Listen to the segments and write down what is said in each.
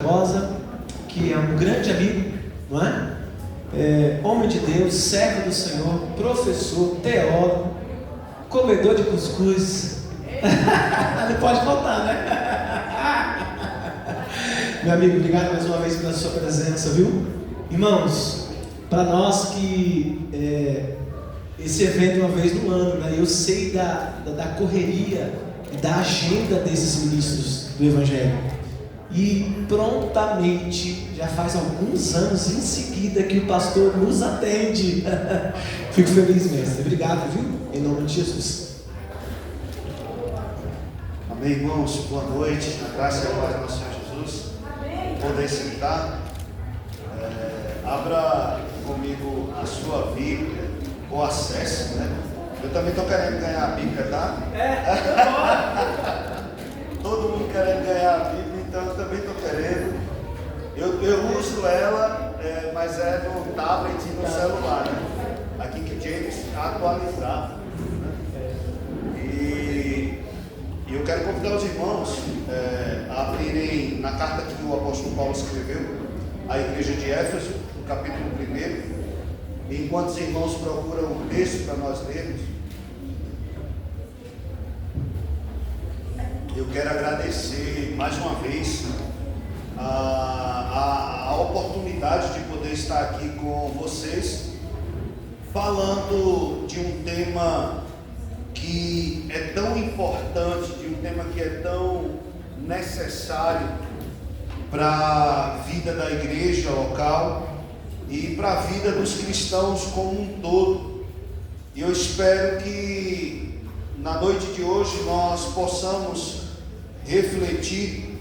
Rosa, que é um grande amigo, não é? Homem de Deus, servo do Senhor, professor, teólogo, comedor de cuscuz. Não pode faltar, né? Meu amigo, obrigado mais uma vez pela sua presença, viu? Irmãos, para nós que esse evento é uma vez no ano, né? Eu sei da correria e da agenda desses ministros do Evangelho. E prontamente, já faz alguns anos em seguida que o pastor nos atende. Fico feliz, mestre. Obrigado, viu? Em nome de Jesus. Amém, irmãos. Boa noite. Na graça e a paz do nosso Senhor Jesus. Podem sentar. Abra comigo a sua Bíblia, ou acesse, né? Eu também estou querendo ganhar a Bíblia, tá? Todo mundo querendo ganhar a Bíblia. Então eu também estou querendo. Eu uso ela, mas é no tablet e no celular, né? Aqui que James atualizar. Né? E eu quero convidar os irmãos a abrirem na carta que o apóstolo Paulo escreveu à igreja de Éfeso, no capítulo 1. E enquanto os irmãos procuram o texto para nós lermos, eu quero agradecer mais uma vez a oportunidade de poder estar aqui com vocês, falando de um tema que é tão importante, de um tema que é tão necessário para a vida da igreja local e para a vida dos cristãos como um todo. E eu espero que na noite de hoje nós possamos refletir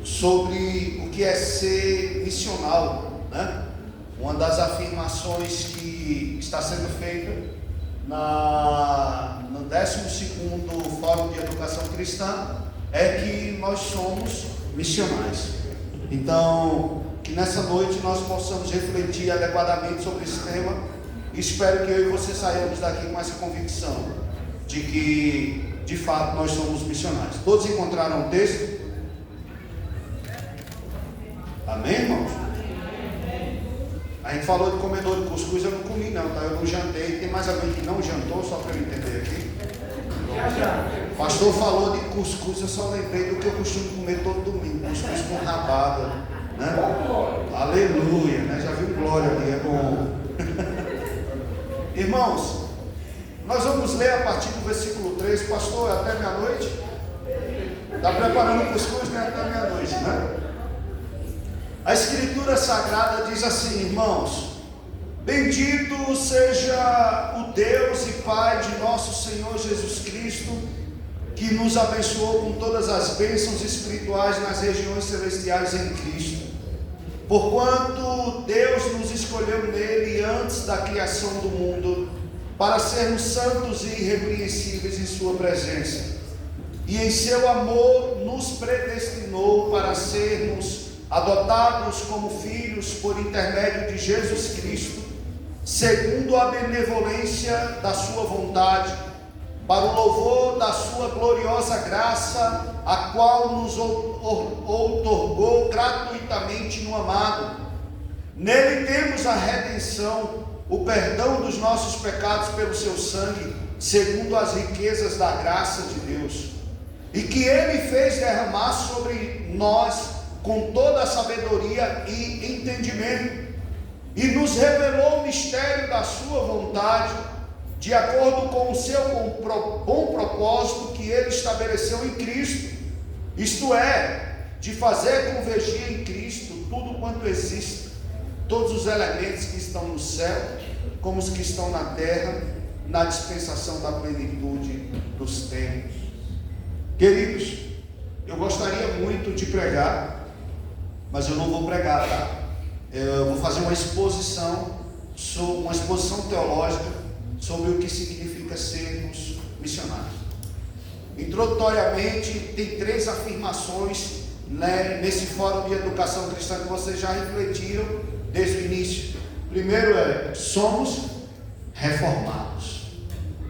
sobre o que é ser missional, né? Uma das afirmações que está sendo feita no 12º Fórum de Educação Cristã é que nós somos missionais. Então, que nessa noite nós possamos refletir adequadamente sobre esse tema. Espero que eu e você saímos daqui com essa convicção de que, de fato, nós somos missionários. Todos encontraram o texto? Amém, irmãos? A gente falou de comedor de cuscuz, eu não comi não, tá? Eu não jantei. Tem mais alguém que não jantou, só para eu entender aqui? O pastor falou de cuscuz, eu só lembrei do que eu costumo comer todo domingo, cuscuz com rabada, né? Aleluia, né? Já viu glória ali, é bom. Irmãos, nós vamos ler a partir do versículo 3, pastor, até meia-noite? Está preparando o cuscuz, né? Até meia-noite, né? A Escritura Sagrada diz assim, irmãos: bendito seja o Deus e Pai de nosso Senhor Jesus Cristo, que nos abençoou com todas as bênçãos espirituais nas regiões celestiais em Cristo. Porquanto Deus nos escolheu nele antes da criação do mundo, para sermos santos e irrepreensíveis em sua presença, e em seu amor nos predestinou para sermos adotados como filhos por intermédio de Jesus Cristo, segundo a benevolência da sua vontade, para o louvor da sua gloriosa graça, a qual nos outorgou gratuitamente no amado. Nele temos a redenção, o perdão dos nossos pecados pelo seu sangue, segundo as riquezas da graça de Deus, e que ele fez derramar sobre nós com toda a sabedoria e entendimento, e nos revelou o mistério da sua vontade, de acordo com o seu bom propósito que ele estabeleceu em Cristo, isto é, de fazer convergir em Cristo tudo quanto existe, todos os elementos que estão no céu, como os que estão na terra, na dispensação da plenitude dos tempos. Queridos, eu gostaria muito de pregar, mas eu não vou pregar, tá? Eu vou fazer uma exposição teológica sobre o que significa sermos missionários. Introdutoriamente, tem 3 afirmações, né, nesse fórum de educação cristã que vocês já refletiram desde o início. Primeiro somos reformados.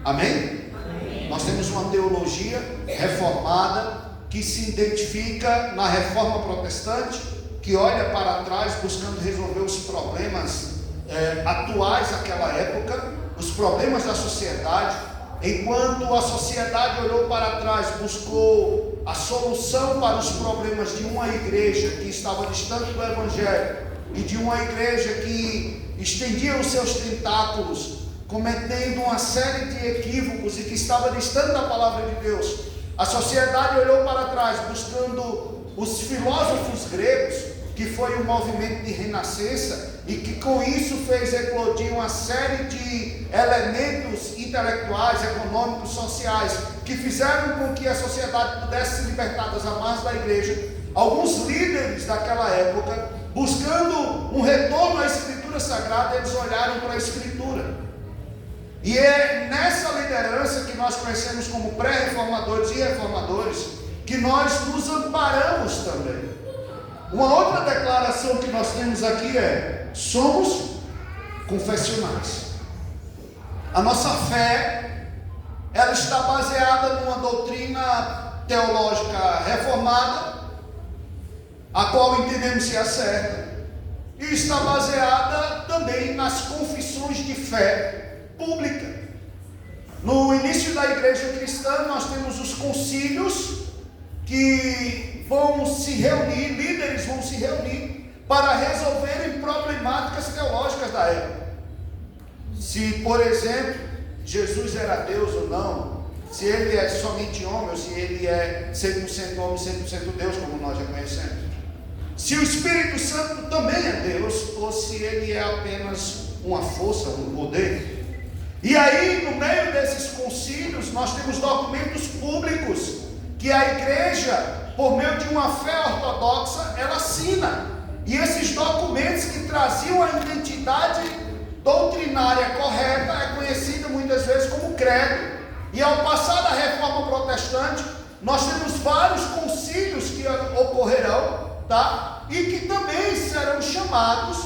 Amém? Amém? Nós temos uma teologia reformada que se identifica na reforma protestante, que olha para trás buscando resolver os problemas atuais daquela época, os problemas da sociedade, enquanto a sociedade olhou para trás, buscou a solução para os problemas de uma igreja que estava distante do Evangelho e de uma igreja que estendia os seus tentáculos, cometendo uma série de equívocos e que estava distante da palavra de Deus. A sociedade olhou para trás, buscando os filósofos gregos, que foi um movimento de renascença, e que com isso fez eclodir uma série de elementos intelectuais, econômicos, sociais, que fizeram com que a sociedade pudesse se libertar das amarras da igreja. Alguns líderes daquela época, buscando um retorno à Escritura Sagrada, eles olharam para a Escritura. E é nessa liderança que nós conhecemos como pré-reformadores e reformadores, que nós nos amparamos também. Uma outra declaração que nós temos aqui é: somos confessionais. A nossa fé, ela está baseada numa doutrina teológica reformada, a qual entendemos ser a certa, e está baseada também nas confissões de fé pública. No início da igreja cristã, nós temos os concílios que vão se reunir, líderes vão se reunir para resolverem problemáticas teológicas da época. Se, por exemplo, Jesus era Deus ou não, se ele é somente homem ou se ele é 100% homem, 100% Deus, como nós já conhecemos. Se o Espírito Santo também é Deus ou se ele é apenas uma força, um poder. E aí, no meio desses concílios, nós temos documentos públicos que a igreja, por meio de uma fé ortodoxa, ela assina. E esses documentos que traziam a identidade doutrinária correta é conhecida muitas vezes como credo. E ao passar da reforma protestante, nós temos vários concílios que ocorrerão, tá? E que também serão chamados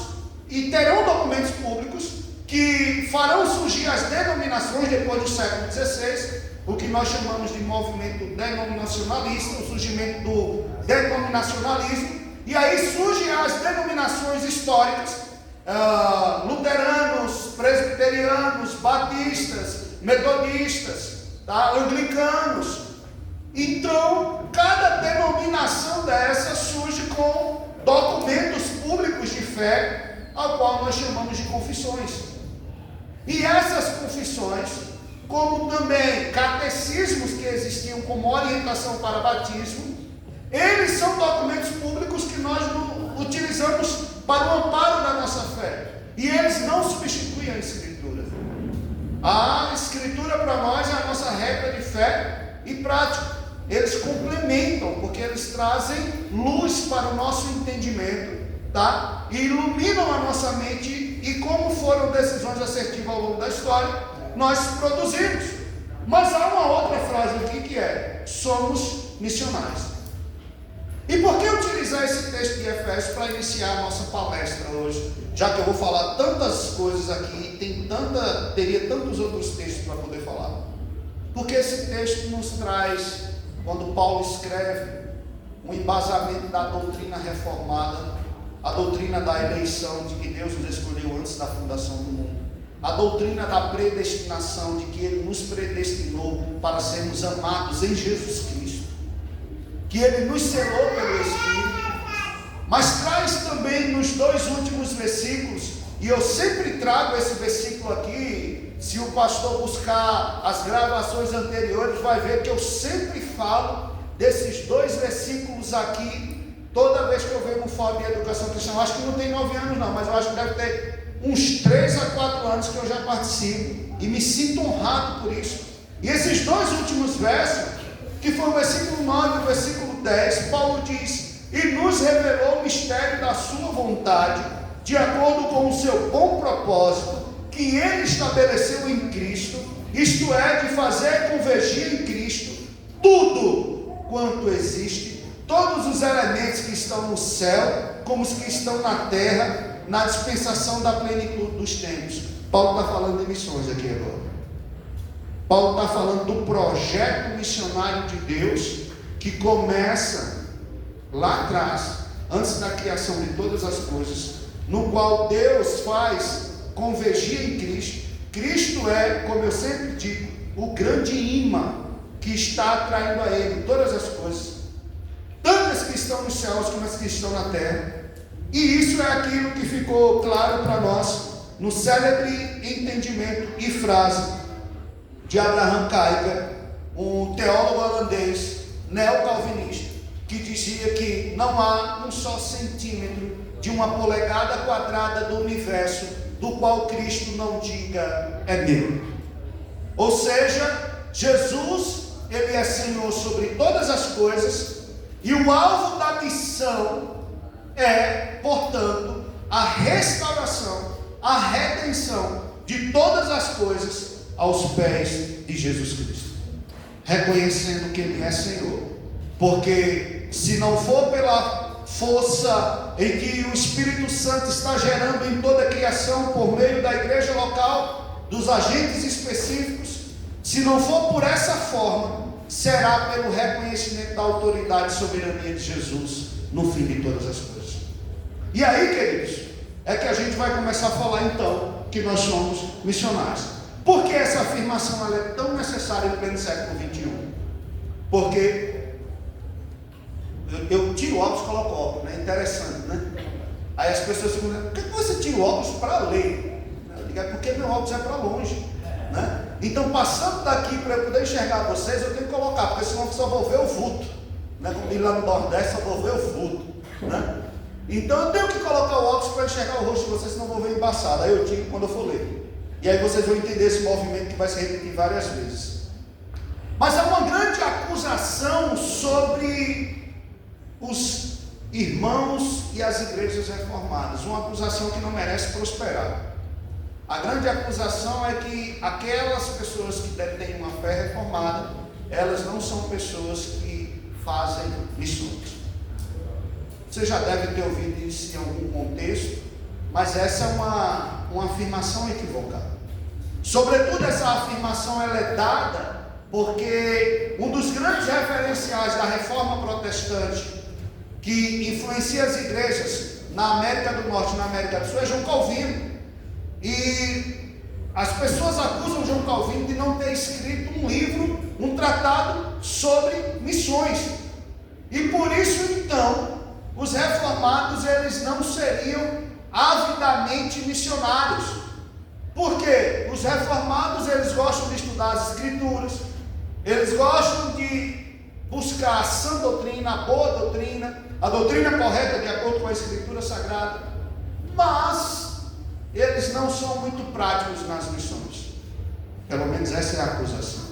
e terão documentos públicos que farão surgir as denominações depois do século XVI, o que nós chamamos de movimento denominacionalista, o surgimento do denominacionalismo. E aí surgem as denominações históricas, luteranos, presbiterianos, batistas, metodistas, tá? Anglicanos. Então, cada denominação dessa surge com documentos públicos de fé, ao qual nós chamamos de confissões. E essas confissões, como também catecismos que existiam como orientação para batismo, eles são documentos públicos que nós utilizamos para o amparo da nossa fé. E eles não substituem a Escritura. A Escritura para nós é a nossa regra de fé e prática. Eles complementam, porque eles trazem luz para o nosso entendimento, tá? E iluminam a nossa mente. E como foram decisões assertivas ao longo da história, nós produzimos. Mas há uma outra frase aqui que é: somos missionários. E por que utilizar esse texto de Efésios para iniciar a nossa palestra hoje? Já que eu vou falar tantas coisas aqui, teria tantos outros textos para poder falar. Porque esse texto nos traz, quando Paulo escreve, um embasamento da doutrina reformada, a doutrina da eleição, de que Deus nos escolheu antes da fundação do mundo, a doutrina da predestinação, de que Ele nos predestinou para sermos amados em Jesus Cristo, que Ele nos selou pelo Espírito, mas traz também nos dois últimos versículos, e eu sempre trago esse versículo aqui. Se o pastor buscar as gravações anteriores, vai ver que eu sempre falo desses dois versículos aqui, toda vez que eu venho no Fórum de Educação Cristã. Eu acho que não tem 9 anos não, mas eu acho que deve ter uns 3 a 4 anos que eu já participo, e me sinto honrado por isso. E esses dois últimos versos, que foi o versículo 9 e o versículo 10, Paulo diz: e nos revelou o mistério da sua vontade, de acordo com o seu bom propósito, que Ele estabeleceu em Cristo, isto é, de fazer convergir em Cristo tudo quanto existe, todos os elementos que estão no céu, como os que estão na terra, na dispensação da plenitude dos tempos. Paulo está falando de missões aqui agora. Paulo está falando do projeto missionário de Deus, que começa lá atrás, antes da criação de todas as coisas, no qual Deus faz convergir em Cristo. Cristo é, como eu sempre digo, o grande imã que está atraindo a Ele todas as coisas, tanto as que estão nos céus como as que estão na terra. E isso é aquilo que ficou claro para nós no célebre entendimento e frase de Abraham Kuyper, um teólogo holandês neocalvinista, que dizia que não há um só centímetro de uma polegada quadrada do universo do qual Cristo não diga é meu. Ou seja, Jesus, Ele é Senhor sobre todas as coisas, e o alvo da missão é, portanto, a restauração, a redenção de todas as coisas aos pés de Jesus Cristo, reconhecendo que Ele é Senhor, porque se não for pela força em que o Espírito Santo está gerando em toda a criação por meio da igreja local, dos agentes específicos, se não for por essa forma, será pelo reconhecimento da autoridade e soberania de Jesus no fim de todas as coisas. E aí, queridos, é que a gente vai começar a falar então que nós somos missionários. Por que essa afirmação ela é tão necessária em pleno século XXI? Porque eu tiro o óculos e coloco o óculos, né? Interessante, né? Aí as pessoas ficam, por que você tira o óculos para ler? Eu digo, é porque meu óculos é para longe, né? Então, passando daqui para eu poder enxergar vocês, eu tenho que colocar, porque senão eu só vou ver o vulto, né? Como diz lá no Nordeste, só vou ver o vulto, né? Então eu tenho que colocar o óculos para enxergar o rosto de vocês, senão eu vou ver embaçado. Aí eu tiro quando eu for ler. E aí vocês vão entender esse movimento que vai se repetir várias vezes. Mas há uma grande acusação sobre os irmãos e as igrejas reformadas, uma acusação que não merece prosperar. A grande acusação é que aquelas pessoas que têm uma fé reformada, elas não são pessoas que fazem missões. Você já deve ter ouvido isso em algum contexto, mas essa é uma afirmação equivocada. Sobretudo essa afirmação ela é dada porque um dos grandes referenciais da reforma protestante que influencia as igrejas na América do Norte e na América do Sul é João Calvino. E as pessoas acusam João Calvino de não ter escrito um livro, um tratado sobre missões. E por isso então, os reformados eles não seriam avidamente missionários. Por quê? Os reformados eles gostam de estudar as escrituras, eles gostam de buscar a sã doutrina, a boa doutrina, a doutrina correta de acordo com a escritura sagrada, mas eles não são muito práticos nas missões. Pelo menos essa é a acusação.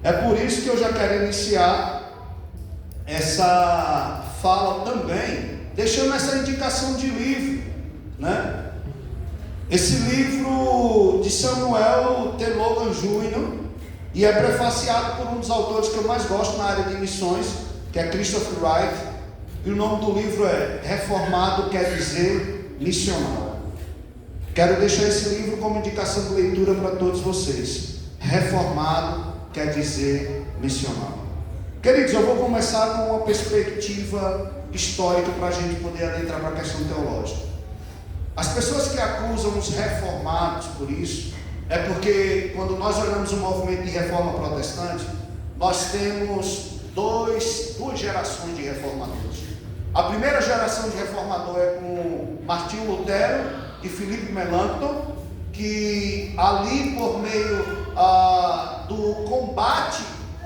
É por isso que eu já quero iniciar essa fala também, deixando essa indicação de livro, né? Esse livro de Samuel T. Logan Jr., e é prefaciado por um dos autores que eu mais gosto na área de missões, que é Christopher Wright, e o nome do livro é Reformado quer dizer missionário. Quero deixar esse livro como indicação de leitura para todos vocês. Reformado quer dizer missionário. Queridos, eu vou começar com uma perspectiva histórica para a gente poder adentrar para a questão teológica. As pessoas que acusam os reformados por isso, é porque quando nós olhamos o movimento de reforma protestante, nós temos duas gerações de reformadores. A primeira geração de reformador é com Martinho Lutero e Filipe Melanchthon, que ali por meio do combate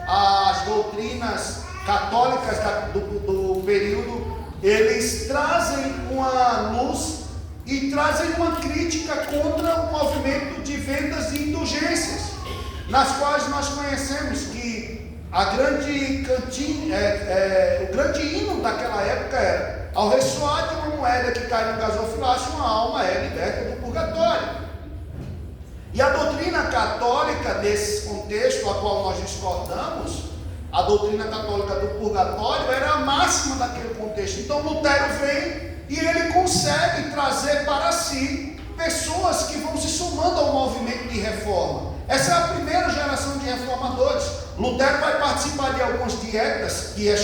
às doutrinas católicas do período, eles trazem uma luz e trazem uma crítica contra o movimento de vendas de indulgências, nas quais nós conhecemos que a grande cantinha, o grande hino daquela época era: ao ressoar de uma moeda que cai no gasofilácio, uma alma é liberta do purgatório. E a doutrina católica desse contexto a qual nós discordamos, a doutrina católica do purgatório, era a máxima daquele contexto. Então Lutero vem e ele consegue trazer para si pessoas que vão se somando ao movimento de reforma. Essa é a primeira geração de reformadores. Lutero vai participar de algumas dietas, que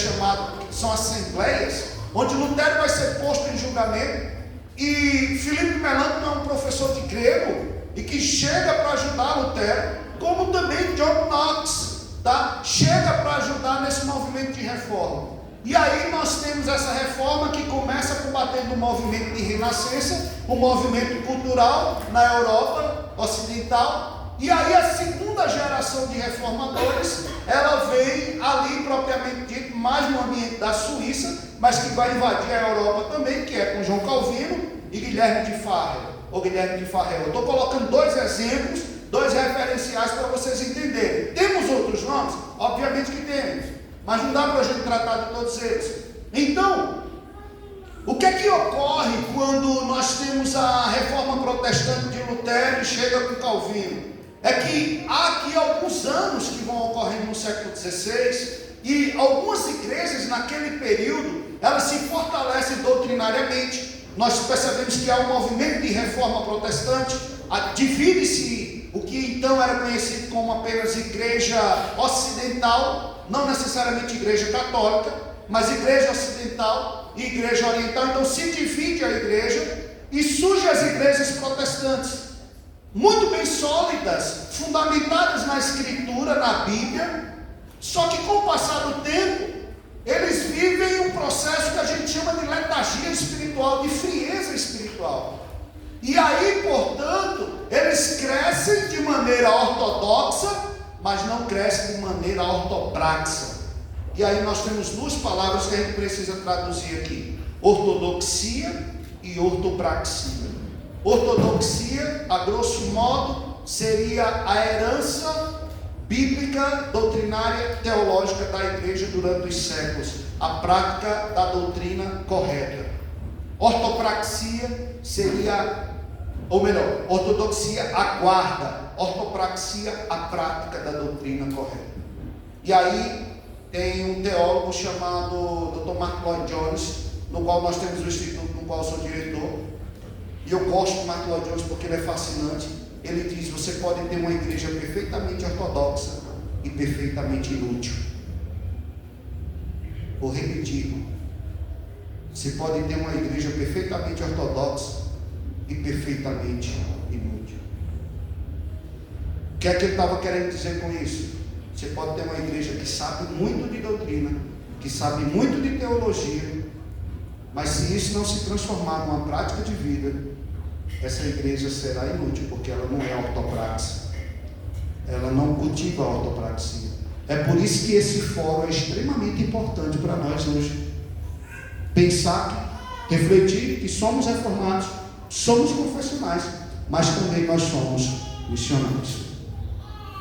são assembleias, onde Lutero vai ser posto em julgamento, e Felipe Melanchthon é um professor de grego, e que chega para ajudar Lutero, como também John Knox, tá? Chega para ajudar nesse movimento de reforma. E aí nós temos essa reforma que começa combatendo o movimento de renascença, o movimento cultural na Europa Ocidental. E aí a segunda geração de reformadores, ela vem ali propriamente dito, mais no ambiente da Suíça, mas que vai invadir a Europa também, que é com João Calvino e Guilherme de Farel, ou Guilherme de Farel. Eu estou colocando dois exemplos, dois referenciais para vocês entenderem. Temos outros nomes? Obviamente que temos, mas não dá para a gente tratar de todos eles. Então, o que é que ocorre quando nós temos a reforma protestante de Lutero e chega com Calvino? É que há aqui alguns anos que vão ocorrendo no século XVI, e algumas igrejas naquele período, elas se fortalecem doutrinariamente. Nós percebemos que há um movimento de reforma protestante, divide-se o que então era conhecido como apenas igreja ocidental, não necessariamente igreja católica, mas igreja ocidental e igreja oriental. Então se divide a igreja e surgem as igrejas protestantes, muito bem sólidas, fundamentadas na Escritura, na Bíblia, só que com o passar do tempo, eles vivem um processo que a gente chama de letargia espiritual, de frieza espiritual. E aí, portanto, eles crescem de maneira ortodoxa, mas não crescem de maneira ortopraxa. E aí nós temos duas palavras que a gente precisa traduzir aqui: ortodoxia e ortopraxia. Ortodoxia, a grosso modo, seria a herança bíblica, doutrinária, teológica da igreja durante os séculos, a prática da doutrina correta. Ortopraxia seria, ou melhor, ortodoxia a guarda, ortopraxia a prática da doutrina correta. E aí tem um teólogo chamado Dr. Mark Lloyd Jones, no qual nós temos o instituto no qual eu sou diretor, e eu gosto do Mark Lloyd Jones porque ele é fascinante. Ele diz: você pode ter uma igreja perfeitamente ortodoxa e perfeitamente inútil. Vou repetir, irmão. Você pode ter uma igreja perfeitamente ortodoxa e perfeitamente inútil. O que é que ele estava querendo dizer com isso? Você pode ter uma igreja que sabe muito de doutrina, que sabe muito de teologia, mas se isso não se transformar numa prática de vida, essa igreja será inútil, porque ela não é ortopraxia, ela não cultiva a ortopraxia. É por isso que esse fórum é extremamente importante para nós hoje. Pensar, refletir que somos reformados, somos confessionais, mas também nós somos missionários.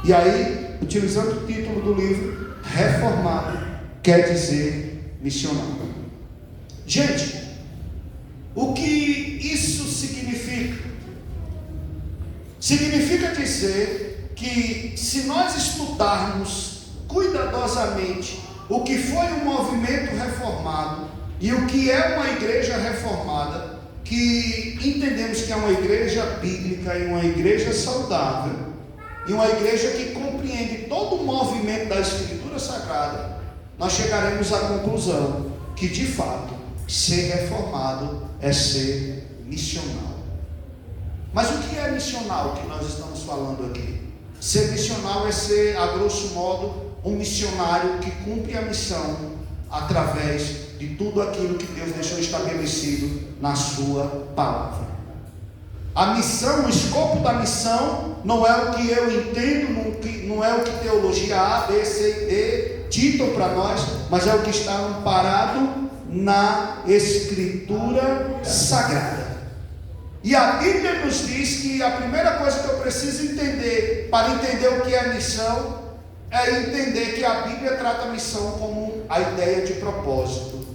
E aí, utilizando o título do livro, reformado quer dizer missionário. Gente, o que isso significa? Significa dizer que se nós estudarmos cuidadosamente o que foi um movimento reformado e o que é uma igreja reformada, que entendemos que é uma igreja bíblica e uma igreja saudável, e uma igreja que compreende todo o movimento da Escritura Sagrada, nós chegaremos à conclusão que de fato ser reformado é ser missional. Mas o que é missional que nós estamos falando aqui? Ser missional é ser, a grosso modo, um missionário que cumpre a missão através de tudo aquilo que Deus deixou estabelecido na sua palavra. A missão, o escopo da missão não é o que eu entendo, não é o que teologia A, B, C e D ditam para nós, mas é o que está amparado na Escritura Sagrada. E a Bíblia nos diz que a primeira coisa que eu preciso entender para entender o que é missão é entender que a Bíblia trata a missão como a ideia de propósito,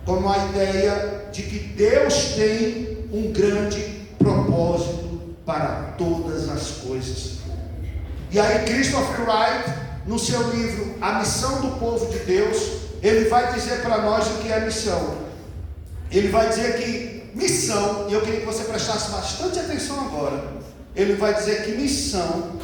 como a ideia de que Deus tem um grande propósito para todas as coisas. E aí Christopher Wright, no seu livro A Missão do Povo de Deus, ele vai dizer para nós o que é missão. Ele vai dizer que missão, e eu queria que você prestasse bastante atenção agora, ele vai dizer que missão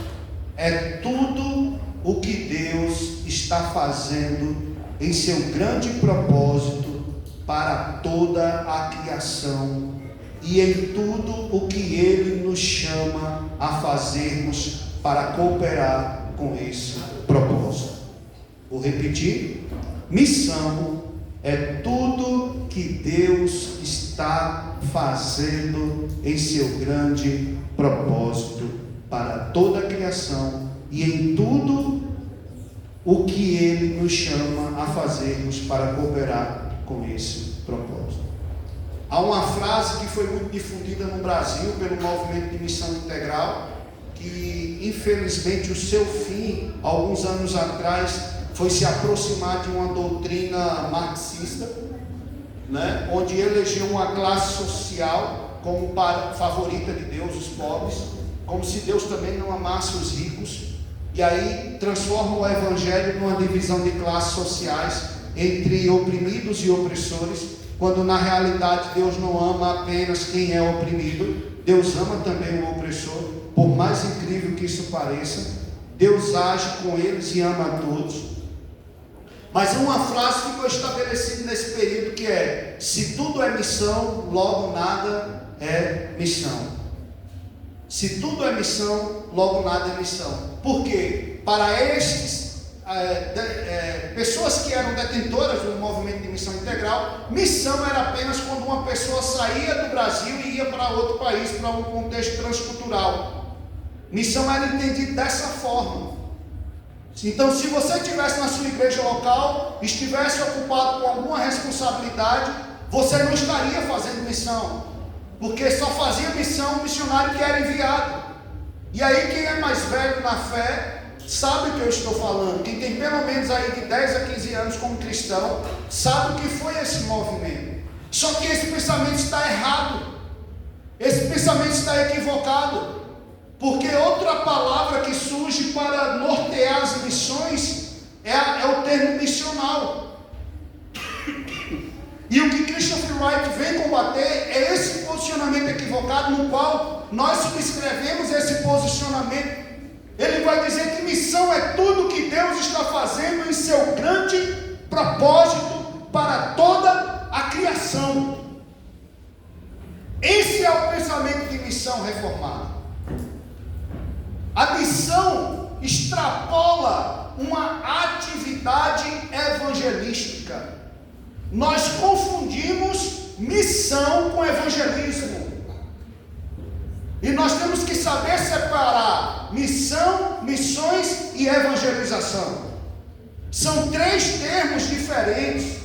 é tudo o que Deus está fazendo em seu grande propósito para toda a criação e em tudo o que Ele nos chama a fazermos para cooperar com esse propósito. Vou repetir: missão é tudo que Deus está fazendo em seu grande propósito para toda a criação e em tudo o que Ele nos chama a fazermos para cooperar com esse propósito. Há uma frase que foi muito difundida no Brasil pelo movimento de missão integral, que infelizmente o seu fim, alguns anos atrás, foi se aproximar de uma doutrina marxista, né, onde elegeu uma classe social como favorita de Deus, os pobres, como se Deus também não amasse os ricos, e aí transforma o evangelho numa divisão de classes sociais entre oprimidos e opressores, quando na realidade Deus não ama apenas quem é oprimido, Deus ama também o opressor. Por mais incrível que isso pareça, Deus age com eles e ama a todos. Mas uma frase ficou estabelecida nesse período que é: se tudo é missão, logo nada é missão. Se tudo é missão, logo nada é missão. Por quê? Para estes pessoas que eram detentoras do movimento de missão integral, missão era apenas quando uma pessoa saía do Brasil e ia para outro país, para um contexto transcultural. Missão era entendida dessa forma. Então, se você estivesse na sua igreja local, estivesse ocupado com alguma responsabilidade, você não estaria fazendo missão, porque só fazia missão o missionário que era enviado. E aí quem é mais velho na fé sabe o que eu estou falando. Quem tem pelo menos aí de 10 a 15 anos como cristão, sabe o que foi esse movimento. Só que esse pensamento está errado, esse pensamento está equivocado, porque outra palavra que surge para nortear as missões é o termo missional. E o que Christopher Wright vem combater é esse posicionamento equivocado, no qual nós subscrevemos esse posicionamento. Ele vai dizer que missão é tudo que Deus está fazendo em seu grande propósito para toda a criação. Esse é o pensamento de missão reformado. A missão extrapola uma atividade evangelística. Nós confundimos missão com evangelismo. E nós temos que saber separar missão, missões e evangelização. São três termos diferentes.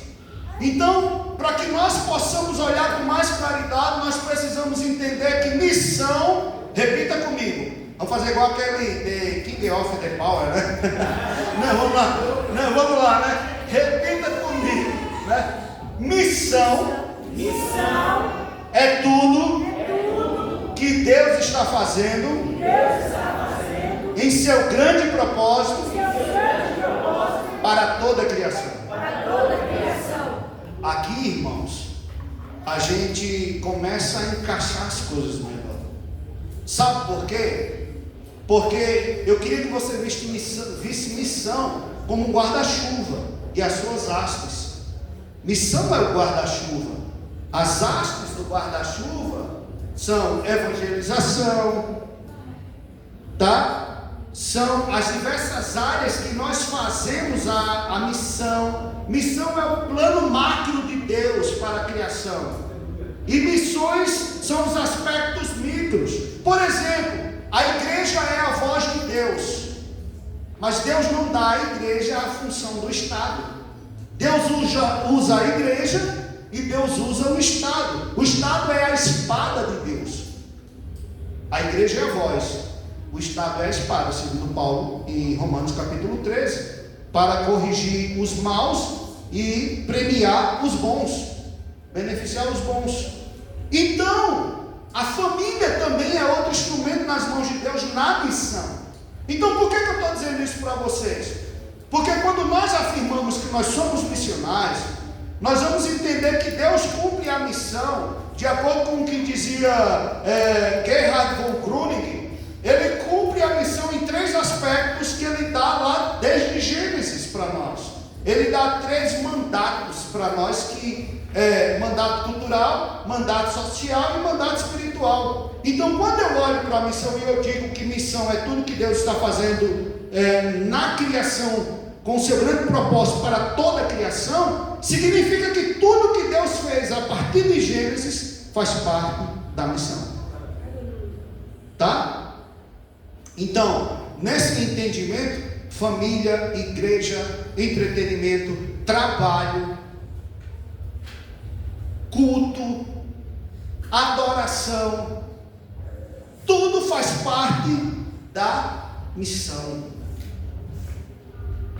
Então, para que nós possamos olhar com mais claridade, nós precisamos entender que missão, repita comigo, vamos fazer igual aquele The King of the Power, né? Vamos lá, né? Repita comigo, né? Missão é tudo que Deus está fazendo em seu grande propósito para toda a criação. Aqui, irmãos, a gente começa a encaixar as coisas melhor. Sabe por quê? Porque eu queria que você visse missão como um guarda-chuva e as suas hastes. Missão é o guarda-chuva. As hastes do guarda-chuva são evangelização, tá? São as diversas áreas que nós fazemos a missão. Missão é o plano macro de Deus para a criação. E missões são os aspectos micros. Por exemplo, a igreja é a voz de Deus. Mas Deus não dá à igreja a função do Estado. Deus usa a igreja e Deus usa o Estado. O Estado é a espada de Deus. A igreja é a voz. O Estado é a espada, segundo Paulo em Romanos capítulo 13, para corrigir os maus e premiar os bons, beneficiar os bons. Então, a família também é outro instrumento nas mãos de Deus na missão. Então, por que eu estou dizendo isso para vocês? Porque quando nós afirmamos que nós somos missionários, nós vamos entender que Deus cumpre a missão, de acordo com o que dizia Gerhard von Grüning. Ele cumpre a missão em três aspectos que ele dá lá desde Gênesis para nós. Ele dá 3 mandatos para nós que mandato cultural, mandato social e mandato espiritual. Então, quando eu olho para a missão e eu digo que missão é tudo que Deus está fazendo na criação, com o seu grande propósito para toda a criação, significa que tudo que Deus fez a partir de Gênesis faz parte da missão. Tá? Então, nesse entendimento, família, igreja, entretenimento, trabalho, culto, adoração, tudo faz parte da missão.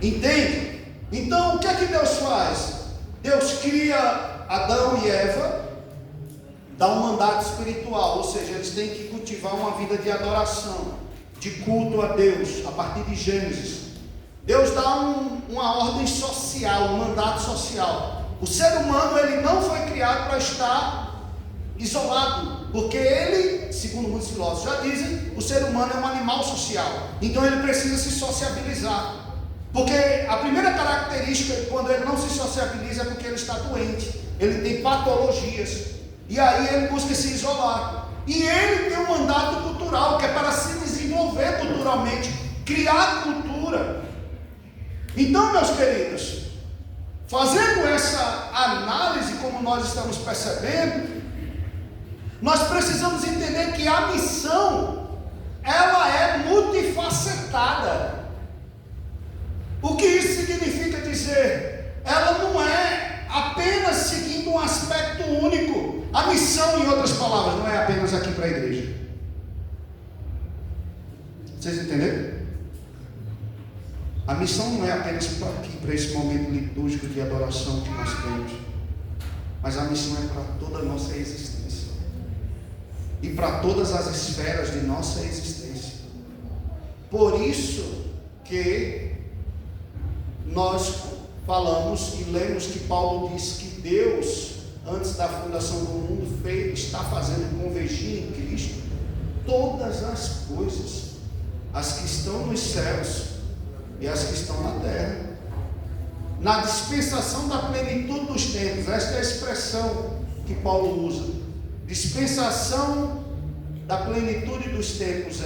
Entende? Então, o que é que Deus faz? Deus cria Adão e Eva, dá um mandato espiritual, ou seja, eles têm que cultivar uma vida de adoração, de culto a Deus, a partir de Gênesis. Deus dá uma ordem social, um mandato social. O ser humano, ele não foi criado para estar isolado, porque ele, segundo muitos filósofos já dizem, o ser humano é um animal social, então ele precisa se sociabilizar. Porque a primeira característica quando ele não se sociabiliza é porque ele está doente, ele tem patologias, e aí ele busca se isolar. E ele tem um mandato cultural, que é para se desenvolver culturalmente, criar cultura. Então, meus queridos, fazendo essa análise, como nós estamos percebendo, nós precisamos entender que a missão, ela é multifacetada. O que isso significa dizer? Ela não é apenas seguindo um aspecto único. A missão, em outras palavras, não é apenas aqui para a igreja. Vocês entenderam? A missão não é apenas para aqui, para esse momento litúrgico de adoração que nós temos, mas a missão é para toda a nossa existência e para todas as esferas de nossa existência. Por isso que nós falamos e lemos que Paulo diz que Deus, antes da fundação do mundo, está fazendo convergir em Cristo todas as coisas, as que estão nos céus e as que estão na terra, na dispensação da plenitude dos tempos. Esta é a expressão que Paulo usa, dispensação da plenitude dos tempos.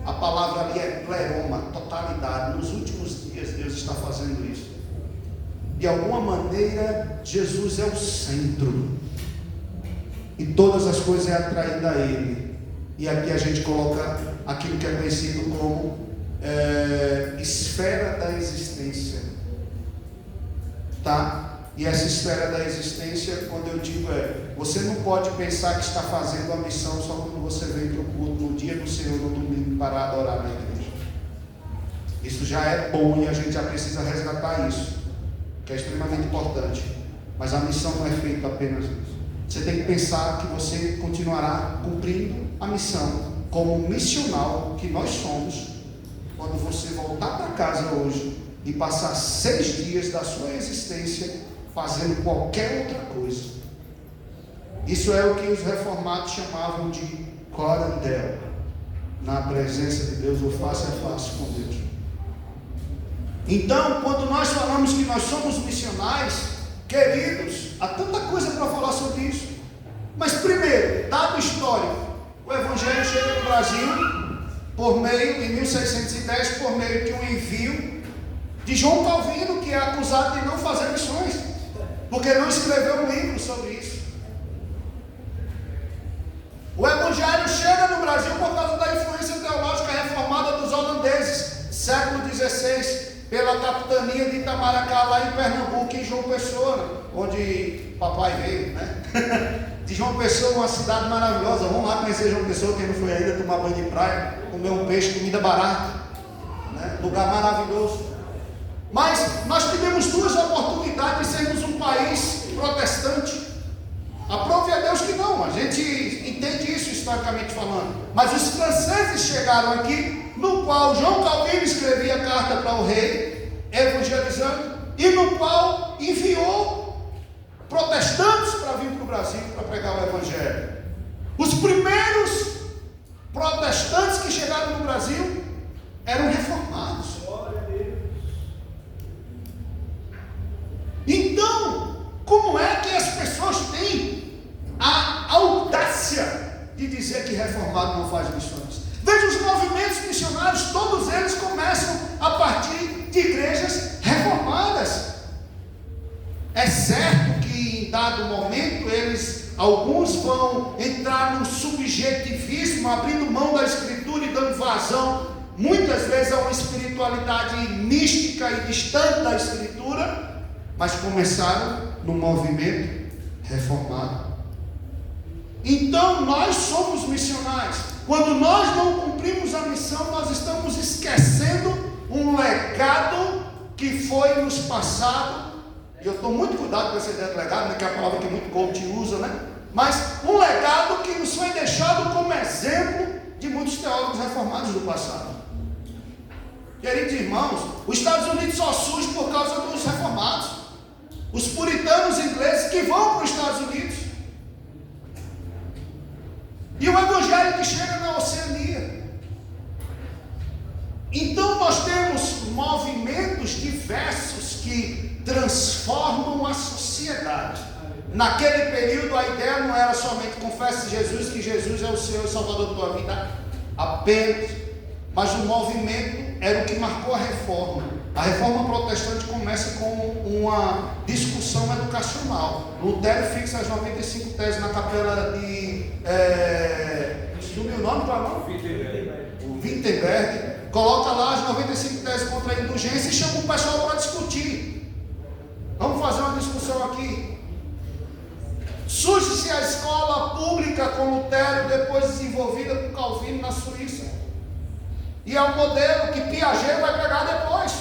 A palavra ali é pleroma, totalidade. Nos últimos dias Deus está fazendo isso. De alguma maneira Jesus é o centro e todas as coisas é atraída a Ele. E aqui a gente coloca aquilo que é conhecido como esfera da existência, tá? E essa esfera da existência, quando eu digo você não pode pensar que está fazendo a missão só quando você vem para o culto no dia do Senhor, no domingo, para adorar na igreja. Isso já é bom e a gente já precisa resgatar isso, que é extremamente importante. Mas a missão não é feita apenas nisso. Você tem que pensar que você continuará cumprindo a missão como missional que nós somos, quando você voltar para casa hoje e passar 6 dias da sua existência fazendo qualquer outra coisa. Isso é o que os reformados chamavam de corandel, na presença de Deus, ou face a face com Deus. Então, quando nós falamos que nós somos missionais, queridos, há tanta coisa para falar sobre isso. Mas primeiro, dado histórico, o Evangelho chega no Brasil por meio, em 1610, por meio de um envio de João Calvino, que é acusado de não fazer missões, porque não escreveu um livro sobre isso. O Evangelho chega no Brasil por causa da influência teológica reformada dos holandeses, século XVI, pela capitania de Itamaracá, lá em Pernambuco, em João Pessoa, onde papai veio, né? De João Pessoa, uma cidade maravilhosa. Vamos lá conhecer João Pessoa, quem não foi ainda, tomar banho de praia, comer um peixe, comida barata, né? Lugar maravilhoso. Mas nós tivemos 2 oportunidades de sermos um país protestante. Aprove a Deus que não, a gente entende isso historicamente falando. Mas os franceses chegaram aqui, no qual João Calvino escrevia carta para o rei, evangelizando, e no qual enviou protestantes para vir para o Brasil para pregar o Evangelho. Os primeiros protestantes que chegaram no Brasil eram reformados. Então, como é que as pessoas dizer que reformado não faz missões. Veja os movimentos missionários, todos eles começam a partir de igrejas reformadas. É certo que em dado momento alguns vão entrar num subjetivismo, abrindo mão da Escritura e dando vazão, muitas vezes, a uma espiritualidade mística e distante da Escritura, mas começaram no movimento reformado. Então nós somos missionários. Quando nós não cumprimos a missão, nós estamos esquecendo um legado que foi nos passado. E eu estou muito cuidado com essa ideia de legado, né, que é a palavra que muito coach usa, né? Mas um legado que nos foi deixado como exemplo de muitos teólogos reformados do passado. Queridos irmãos, os Estados Unidos só surge por causa dos reformados. Os puritanos ingleses que vão para os Estados Unidos. E o evangelho que chega na Oceania. Então nós temos movimentos diversos que transformam a sociedade. Naquele período a ideia não era somente confesse Jesus, que Jesus é o Senhor e Salvador da tua vida apenas, mas o movimento era o que marcou a reforma. A reforma protestante começa com uma discussão educacional. Lutero fixa as 95 teses na capela de sumiu o nome para não? Wittenberg. Coloca lá as 95 teses contra a indulgência e chama o pessoal para discutir. Vamos fazer uma discussão aqui. Surge-se a escola pública com Lutero, depois desenvolvida por Calvino na Suíça. E é o modelo que Piaget vai pegar depois.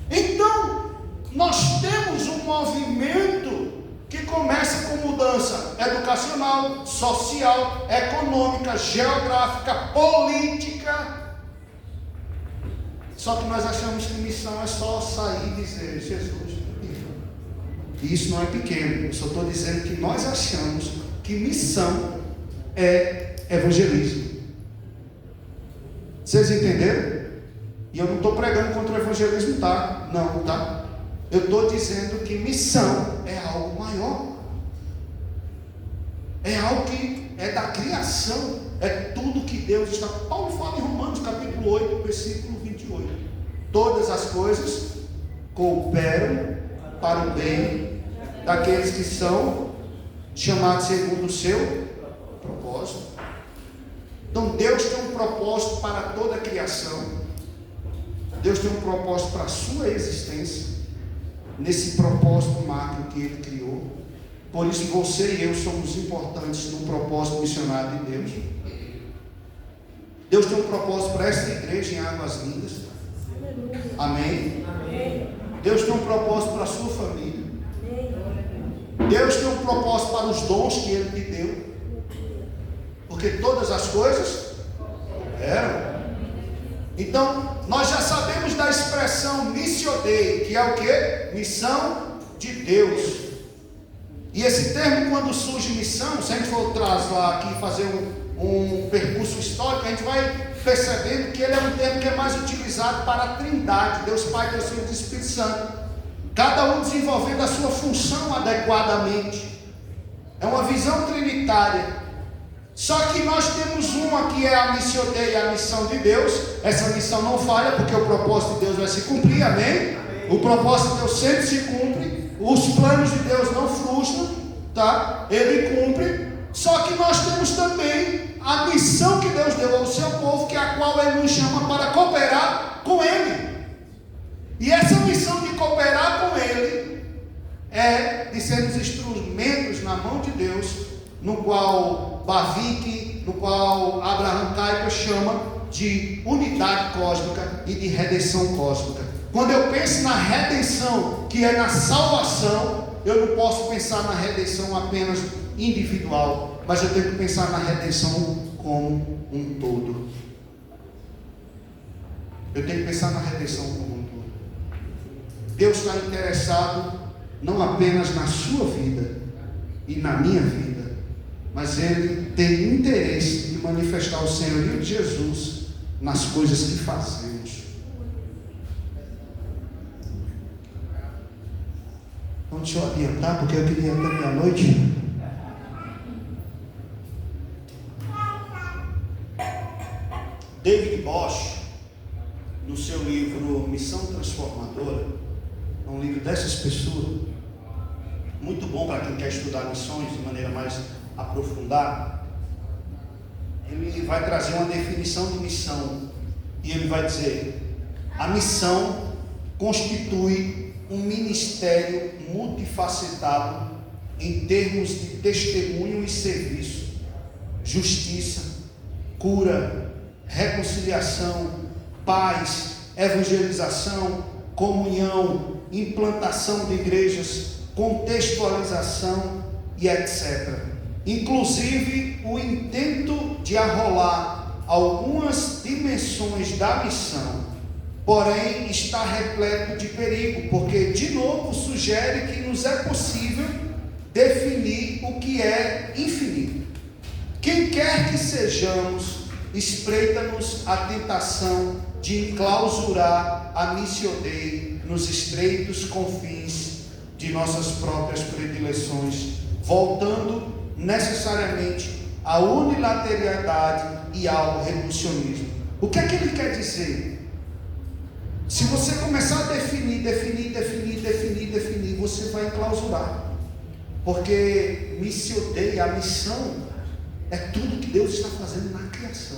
Então, nós temos um movimento que começa com mudança educacional, social, econômica, geográfica, política. Só que nós achamos que missão é só sair e dizer Jesus. E isso não é pequeno. Eu só estou dizendo que nós achamos que missão é evangelismo. Vocês entenderam? E eu não estou pregando contra o evangelismo, tá? Não, tá? Eu estou dizendo que missão é algo maior. É algo que é da criação. É tudo que Deus está... Paulo fala em Romanos capítulo 8, versículo 28. Todas as coisas cooperam para o bem daqueles que são chamados segundo o seu propósito. Então Deus tem um propósito para toda a criação. Deus tem um propósito para a sua existência, nesse propósito macro que Ele criou. Por isso você e eu somos importantes no propósito missionário de Deus. Deus tem um propósito para esta igreja em Águas Lindas. Amém? Amém. Deus tem um propósito para a sua família. Deus tem um propósito para os dons que Ele te deu. Porque todas as coisas eram. Então, nós já sabemos da expressão Missio Dei, que é o que? Missão de Deus. E esse termo, quando surge missão, se a gente for lá aqui fazer um percurso histórico, a gente vai percebendo que ele é um termo que é mais utilizado para a Trindade, Deus Pai, Deus Filho e Espírito Santo, cada um desenvolvendo a sua função adequadamente. É uma visão trinitária. Só que nós temos uma que é a Missio Dei, a missão de Deus. Essa missão não falha, porque o propósito de Deus vai se cumprir, amém? O propósito de Deus sempre se cumpre. Os planos de Deus não frustram, tá? Ele cumpre. Só que nós temos também a missão que Deus deu ao seu povo, que é a qual Ele nos chama para cooperar com Ele. E essa missão de cooperar com Ele é de sermos instrumentos na mão de Deus, no qual Bavinck, no qual Abraham Kuyper chama de unidade cósmica e de redenção cósmica. Quando eu penso na redenção, que é na salvação, eu não posso pensar na redenção apenas individual, mas eu tenho que pensar na redenção como um todo. Eu tenho que pensar na redenção como um todo. Deus está interessado não apenas na sua vida e na minha vida, mas Ele tem interesse de manifestar o senhorio de Jesus nas coisas que fazemos. Então deixa eu adiantar, porque eu queria até meia-noite. David Bosch, no seu livro Missão Transformadora, é um livro dessa espessura, muito bom para quem quer estudar missões de maneira mais aprofundada. Ele vai trazer uma definição de missão e ele vai dizer: a missão constitui um ministério multifacetado em termos de testemunho e serviço, justiça, cura, reconciliação, paz, evangelização, comunhão, implantação de igrejas, contextualização e etc. Inclusive o intento de arrolar algumas dimensões da missão, porém está repleto de perigo, porque de novo sugere que nos é possível definir o que é infinito. Quem quer que sejamos, espreita-nos a tentação de enclausurar a Missio Dei nos estreitos confins de nossas próprias predileções, voltando necessariamente à unilateralidade e ao reducionismo. O que é que ele quer dizer? Se você começar a definir, você vai enclausurar. Porque Missio Dei, a missão, é tudo que Deus está fazendo na criação.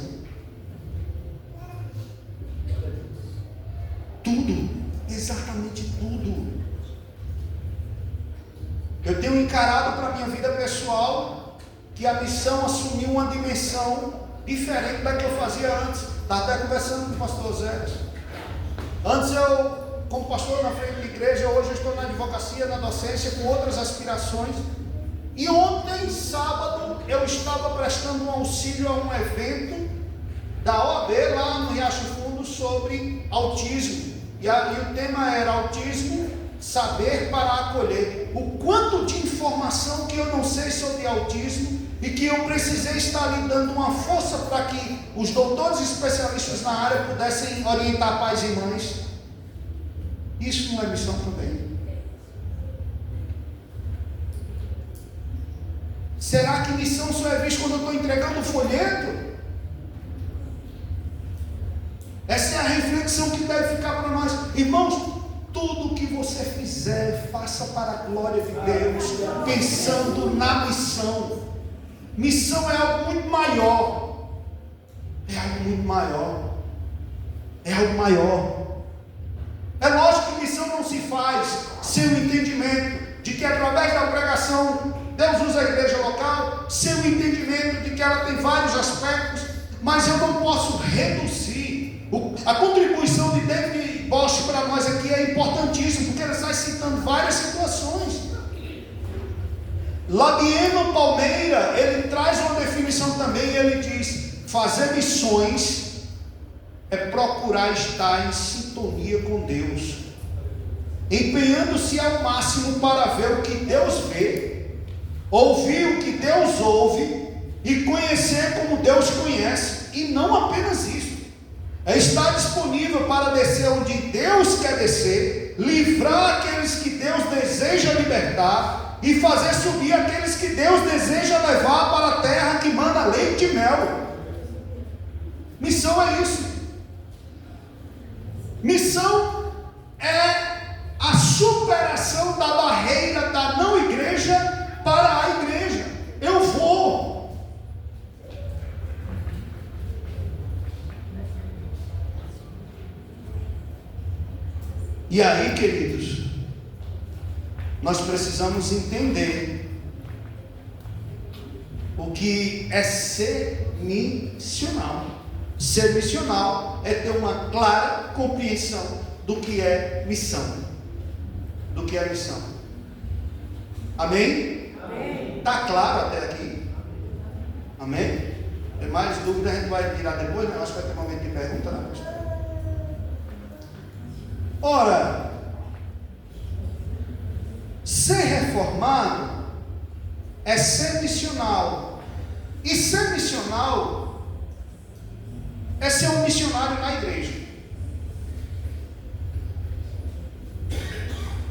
Tudo, exatamente tudo. Eu tenho encarado para a minha vida pessoal que a missão assumiu uma dimensão diferente da que eu fazia antes. Estava até conversando com o pastor Zé. Antes eu, como pastor na frente da igreja, hoje eu estou na advocacia, na docência, com outras aspirações. E ontem, sábado, eu estava prestando um auxílio a um evento da OAB lá no Riacho Fundo sobre autismo. E o tema era autismo, saber para acolher. O quanto de informação que eu não sei sobre autismo e que eu precisei estar ali dando uma força para que os doutores especialistas na área pudessem orientar pais e mães. Isso não é missão também? Será que missão só é vista quando eu estou entregando o folheto? Essa é a reflexão que deve ficar para nós. Irmãos, tudo que você fizer, faça para a glória de Deus, pensando na missão. Missão é algo muito maior. É algo muito maior. É algo maior. É lógico que missão não se faz sem o entendimento de que através da pregação Deus usa a igreja local, sem o entendimento de que ela tem vários aspectos, mas eu não posso reduzir. A contribuição de David Bosch para nós aqui é importantíssima, porque ele está citando várias situações. Labieno Palmeira, ele traz uma definição também, ele diz: fazer missões é procurar estar em sintonia com Deus, empenhando-se ao máximo para ver o que Deus vê, ouvir o que Deus ouve e conhecer como Deus conhece. E não apenas isso, é estar disponível para descer onde Deus quer descer, livrar aqueles que Deus deseja libertar e fazer subir aqueles que Deus deseja levar para a terra que manda leite e mel. Missão é isso. Missão é a superação da barreira da não igreja para a igreja. Eu vou. E aí, queridos, nós precisamos entender o que é ser missional. Ser missional é ter uma clara compreensão do que é missão. Do que é missão. Amém? Está claro até aqui? Amém? Tem mais dúvidas, a gente vai tirar depois, né? Acho que vai ter um momento de pergunta, né, pastor? Ora, ser reformado é ser missional. E ser missional é ser um missionário na igreja.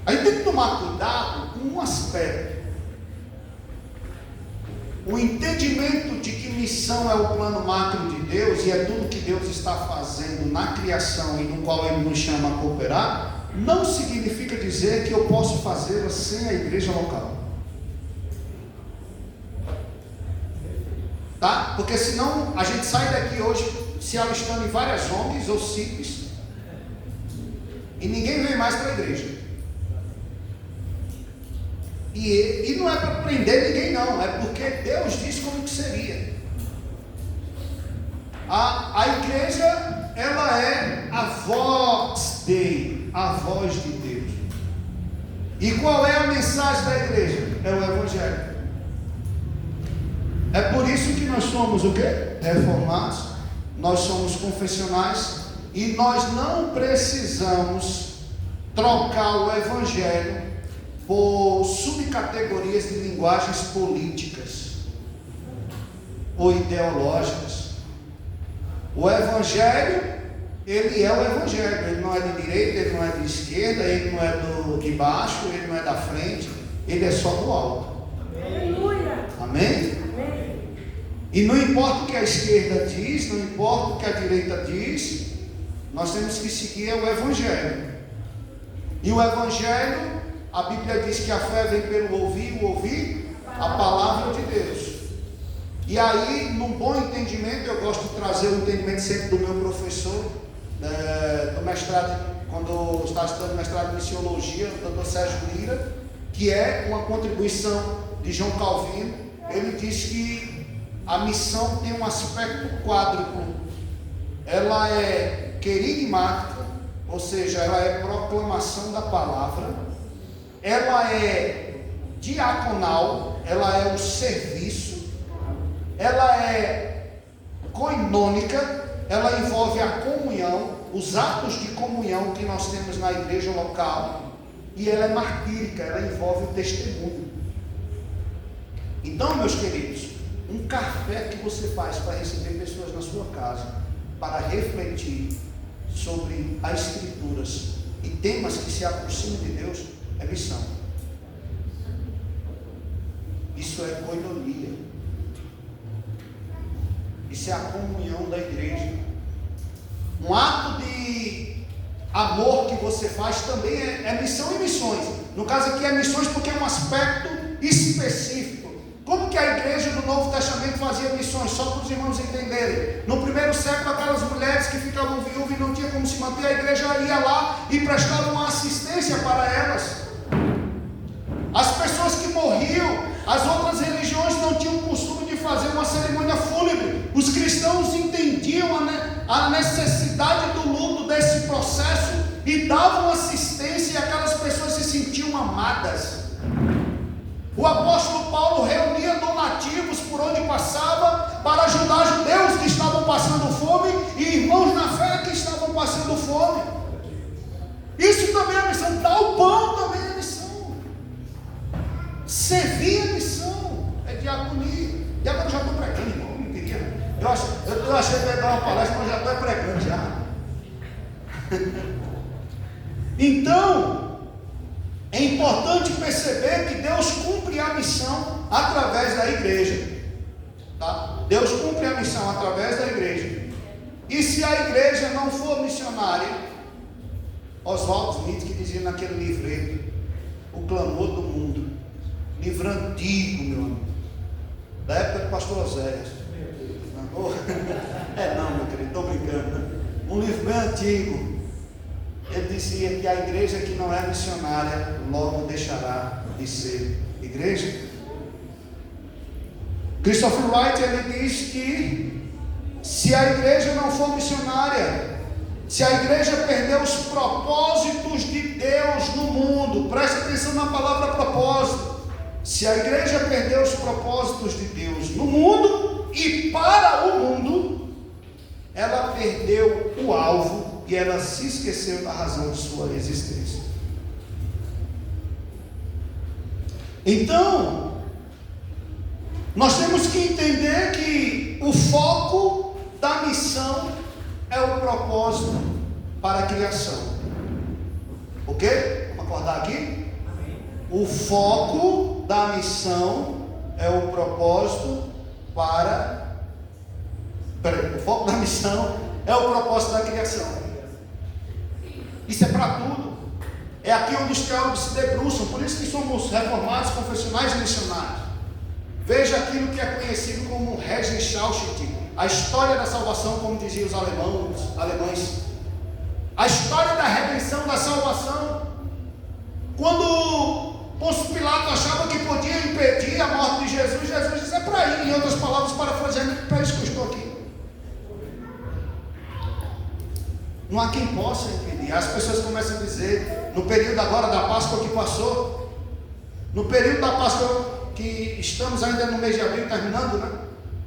Aí tem que tomar cuidado com um aspecto. o entendimento de que missão é o plano macro de Deus e é tudo que Deus está fazendo na criação e no qual Ele nos chama a cooperar, não significa dizer que eu posso fazê-la sem a igreja local. Tá? Porque senão a gente sai daqui hoje se alistando em várias ONGs ou CIPs e ninguém vem mais para a igreja. E não é para prender ninguém não, é porque Deus diz como que seria. A igreja, ela é a voz Dei, a voz de Deus. E qual é a mensagem da igreja? É o Evangelho. É por isso que nós somos o quê? Reformados, nós somos confessionais e nós não precisamos trocar o Evangelho por subcategorias de linguagens políticas ou ideológicas. O Evangelho, ele é o Evangelho, ele não é de direita, ele não é de esquerda, ele não é de baixo, ele não é da frente, ele é só do alto. Aleluia. Amém? Amém. E não importa o que a esquerda diz, não importa o que a direita diz, nós temos que seguir o Evangelho. E o Evangelho, a Bíblia diz que a fé vem pelo ouvir, o ouvir a palavra de Deus. E aí, num bom entendimento, eu gosto de trazer o entendimento sempre do meu professor, do mestrado, quando eu estava estudando mestrado em Missiologia, o Dr. Sérgio Lira, que é uma contribuição de João Calvino. Ele diz que a missão tem um aspecto quádruplo. Ela é querigmática, ou seja, ela é proclamação da palavra. Ela é diaconal, ela é o serviço, ela é coinônica, ela envolve a comunhão, os atos de comunhão que nós temos na igreja local, e ela é martírica, ela envolve o testemunho. Então, meus queridos, um café que você faz para receber pessoas na sua casa, para refletir sobre as Escrituras e temas que se aproximam de Deus, é missão. Isso é coinonia. Isso é a comunhão da igreja. Um ato de amor que você faz também é missão e missões. No caso aqui é missões porque é um aspecto específico. Como que a igreja do Novo Testamento fazia missões? Só para os irmãos entenderem. No primeiro século, aquelas mulheres que ficavam viúvas e não tinham como se manter, a igreja ia lá e prestava uma assistência para elas. As pessoas que morriam, as outras religiões não tinham o costume de fazer uma cerimônia fúnebre. Os cristãos entendiam a necessidade do luto desse processo e davam assistência, e aquelas pessoas se sentiam amadas. O apóstolo Paulo reunia donativos por onde passava para ajudar judeus que estavam passando fome e irmãos na fé que estavam passando fome. Isso também é missão. Dar o pão também é missão. Servir é missão. É diaconia. Diaconia, eu já estou pregando, irmão. Não queria. Eu achei que ia dar uma palestra, mas já estou pregando já. Então, é importante perceber que Deus cumpre a missão através da igreja. Tá? Deus cumpre a missão através da igreja. E se a igreja não for missionária, Oswald Smith, que dizia naquele livreto, O Clamor do Mundo, livro antigo, meu amigo, da época do pastor Oséias. Não, meu querido, estou brincando. Um livro bem antigo. Ele dizia que a igreja que não é missionária logo deixará de ser igreja. Christopher Wright, ele diz que se a igreja não for missionária, se a igreja perder os propósitos de Deus no mundo, preste atenção na palavra propósito, se a igreja perder os propósitos de Deus no mundo e para o mundo, ela perdeu o alvo e ela se esqueceu da razão de sua existência. Então, nós temos que entender que o foco da missão é o propósito para a criação. Ok? Vamos acordar aqui? O foco da missão é o propósito o foco da missão é o propósito da criação. Isso é para tudo. É aqui onde os teólogos se debruçam. Por isso que somos reformados, confessionais e missionários. Veja aquilo que é conhecido como Regentschaft, a história da salvação, como diziam os alemães. A história da redenção, da salvação. Quando Pôncio Pilato achava que podia impedir a morte de Jesus, Jesus disse: é para ir. Em outras palavras, parafraseando, para isso que eu estou aqui. Não há quem possa impedir. As pessoas começam a dizer, no período agora da Páscoa que passou, no período da Páscoa que estamos ainda no mês de abril terminando, né?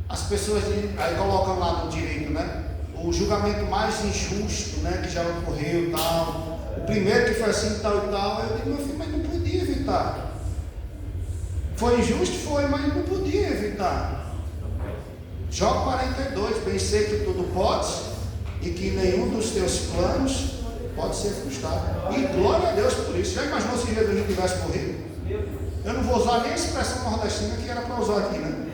As pessoas aí colocam lá no direito, né? O julgamento mais injusto, né? Que já ocorreu, tal. O primeiro que foi assim, tal e tal. Eu digo: meu filho, mas não podia evitar. Foi injusto? Foi, mas não podia evitar. Jó 42, bem sei que tudo podes e que nenhum dos teus planos pode ser frustrado. E glória a Deus por isso. Já imaginou se Jesus não tivesse morrido? Eu não vou usar nem a expressão nordestina que era para usar aqui, né?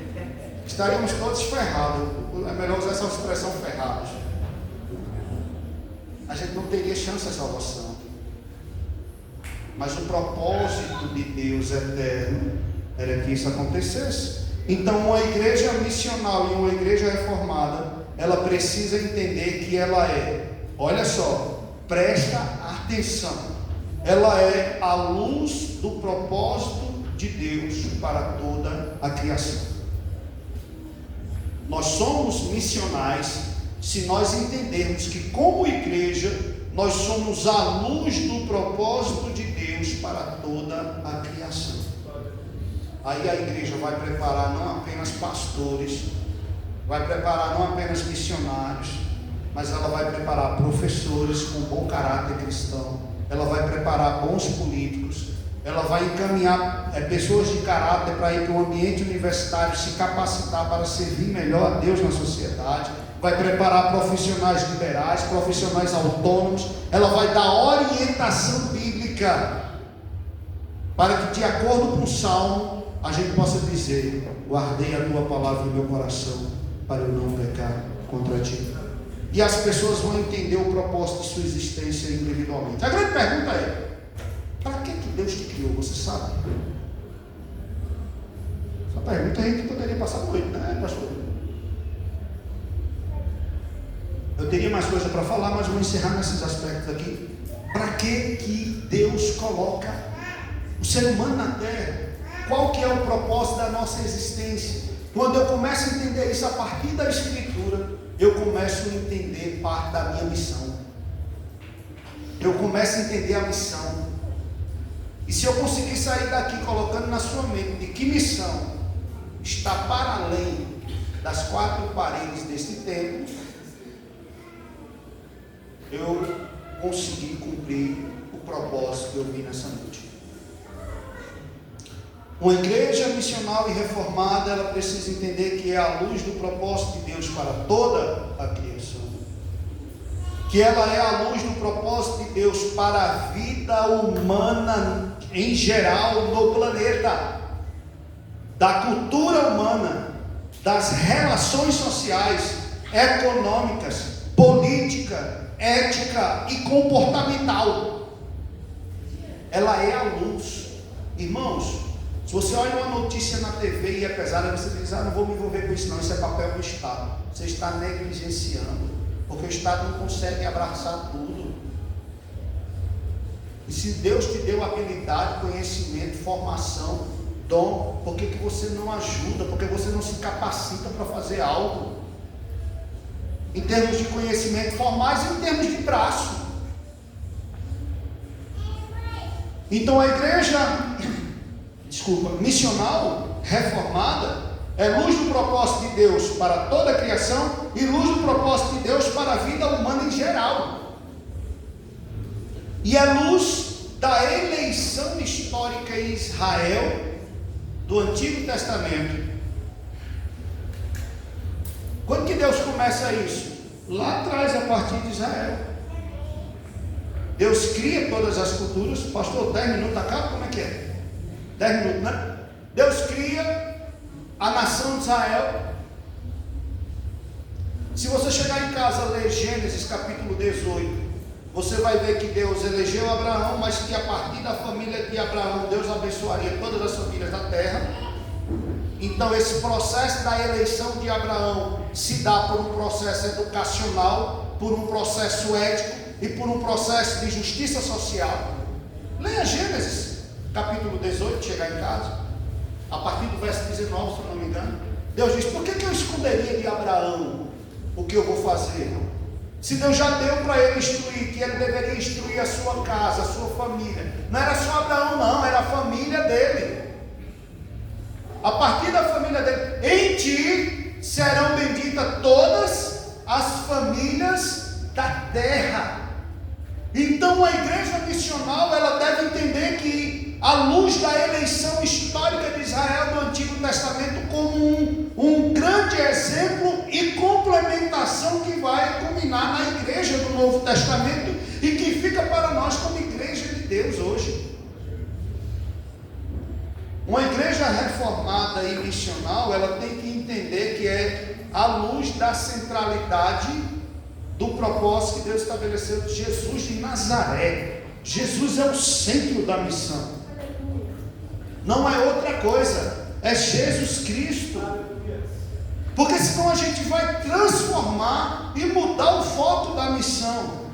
Estaríamos todos ferrados. É melhor usar essa expressão ferrados. A gente não teria chance de salvação. Mas o propósito de Deus eterno era que isso acontecesse. Então, uma igreja missional e uma igreja reformada, ela precisa entender que ela é, olha só, presta atenção, ela é a luz do propósito de Deus para toda a criação. Nós somos missionais se nós entendermos que, como igreja, nós somos a luz do propósito de Deus para toda a criação. Aí a igreja vai preparar não apenas pastores, vai preparar não apenas missionários, mas ela vai preparar professores com bom caráter cristão, ela vai preparar bons políticos, ela vai encaminhar pessoas de caráter para ir para o ambiente universitário, se capacitar para servir melhor a Deus na sociedade, vai preparar profissionais liberais, profissionais autônomos, ela vai dar orientação bíblica, para que, de acordo com o Salmo, a gente possa dizer: guardei a tua palavra no meu coração, para eu não pecar contra ti. E as pessoas vão entender o propósito de sua existência individualmente. A grande pergunta é: para que Deus te criou? Você sabe? Essa pergunta a gente poderia passar a noite, né, pastor? Eu teria mais coisa para falar, mas vou encerrar nesses aspectos aqui. Para que Deus coloca o ser humano na terra? Qual que é o propósito da nossa existência? Quando eu começo a entender isso a partir da Escritura, eu começo a entender parte da minha missão. Eu começo a entender a missão. E se eu conseguir sair daqui colocando na sua mente de que missão está para além das quatro paredes deste templo, eu consegui cumprir o propósito que eu vi nessa noite. Uma igreja missional e reformada, ela precisa entender que é a luz do propósito de Deus para toda a criação. Que ela é a luz do propósito de Deus para a vida humana em geral no planeta. Da cultura humana, das relações sociais, econômicas, política, ética e comportamental. Ela é a luz. Irmãos, se você olha uma notícia na TV e é pesada, você diz: não vou me envolver com isso não, isso é papel do Estado. Você está negligenciando, porque o Estado não consegue abraçar tudo. E se Deus te deu habilidade, conhecimento, formação, dom, por que você não ajuda? Por que você não se capacita para fazer algo? Em termos de conhecimento formais e em termos de braço. Então a igreja missional, reformada, é luz do propósito de Deus para toda a criação e luz do propósito de Deus para a vida humana em geral. E é luz da eleição histórica em Israel do Antigo Testamento. Quando que Deus começa isso? Lá atrás, a partir de Israel. Deus cria todas as culturas. Pastor, 10 minutos acaba? Como é que é? 10 minutos, né? Deus cria a nação de Israel. Se você chegar em casa e ler Gênesis capítulo 18, você vai ver que Deus elegeu Abraão, mas que a partir da família de Abraão, Deus abençoaria todas as famílias da terra. Então esse processo da eleição de Abraão se dá por um processo educacional, por um processo ético e por um processo de justiça social. Leia Gênesis capítulo 18, chegar em casa, a partir do verso 19, se eu não me engano. Deus diz: por que eu esconderia de Abraão o que eu vou fazer? Se Deus já deu para ele instruir, que ele deveria instruir a sua casa, a sua família. Não era só Abraão não, era a família dele. A partir da família dele, em ti serão benditas todas as famílias da terra. Então a igreja missional, ela deve entender que, à luz da eleição histórica de Israel do Antigo Testamento, como um grande exemplo e complementação que vai culminar na igreja do Novo Testamento e que fica para nós como igreja de Deus hoje. Uma igreja reformada e missional, ela tem que entender que é à luz da centralidade do propósito que Deus estabeleceu de Jesus de Nazaré. Jesus é o centro da missão. Não é outra coisa, é Jesus Cristo. Porque senão a gente vai transformar e mudar o foco da missão.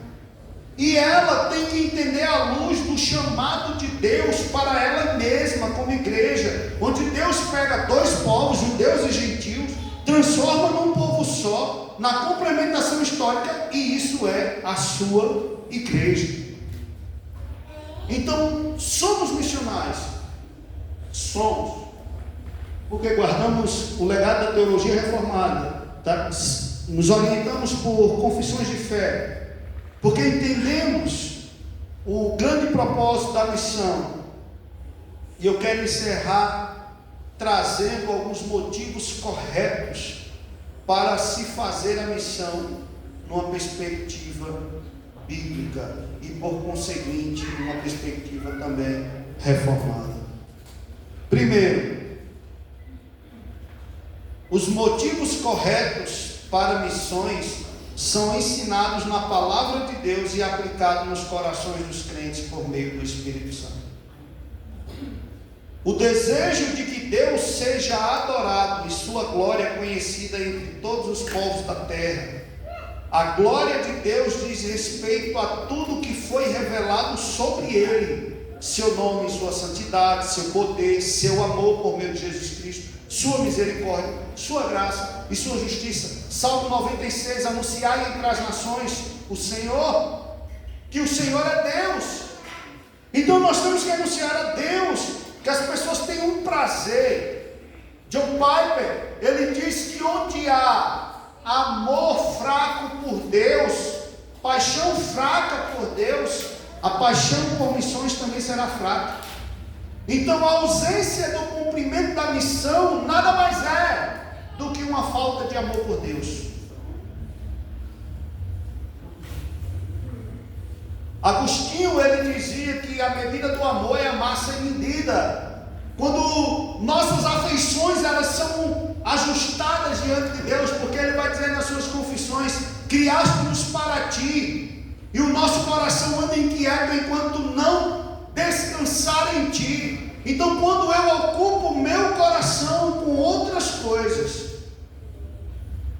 E ela tem que entender a luz do chamado de Deus para ela mesma como igreja, onde Deus pega dois povos, judeus e gentios, transforma num povo só, na complementação histórica, e isso é a sua igreja. Então, somos missionários. Somos. Porque guardamos o legado da teologia reformada, tá? Nos orientamos por confissões de fé, porque entendemos o grande propósito da missão. E eu quero encerrar trazendo alguns motivos corretos para se fazer a missão numa perspectiva bíblica e, por conseguinte, numa perspectiva também reformada. Primeiro, os motivos corretos para missões são ensinados na palavra de Deus e aplicados nos corações dos crentes por meio do Espírito Santo. O desejo de que Deus seja adorado e sua glória conhecida entre todos os povos da terra. A glória de Deus diz respeito a tudo que foi revelado sobre Ele, seu nome e sua santidade, seu poder, seu amor por meio de Jesus Cristo, sua misericórdia, sua graça e sua justiça. Salmo 96, anunciai entre as nações o Senhor, que o Senhor é Deus. Então nós temos que anunciar a Deus, que as pessoas tenham um prazer. John Piper, ele diz que onde há amor fraco por Deus, paixão fraca por Deus, a paixão por missões também será fraca. Então a ausência do cumprimento da missão nada mais é do que uma falta de amor por Deus. Agostinho, ele dizia que a medida do amor é a massa medida. Quando nossas afeições, elas são ajustadas diante de Deus, porque ele vai dizer nas suas confissões: criaste-nos para ti, e o nosso coração anda inquieto enquanto não descansar em ti. Então, quando eu ocupo meu coração com outras coisas,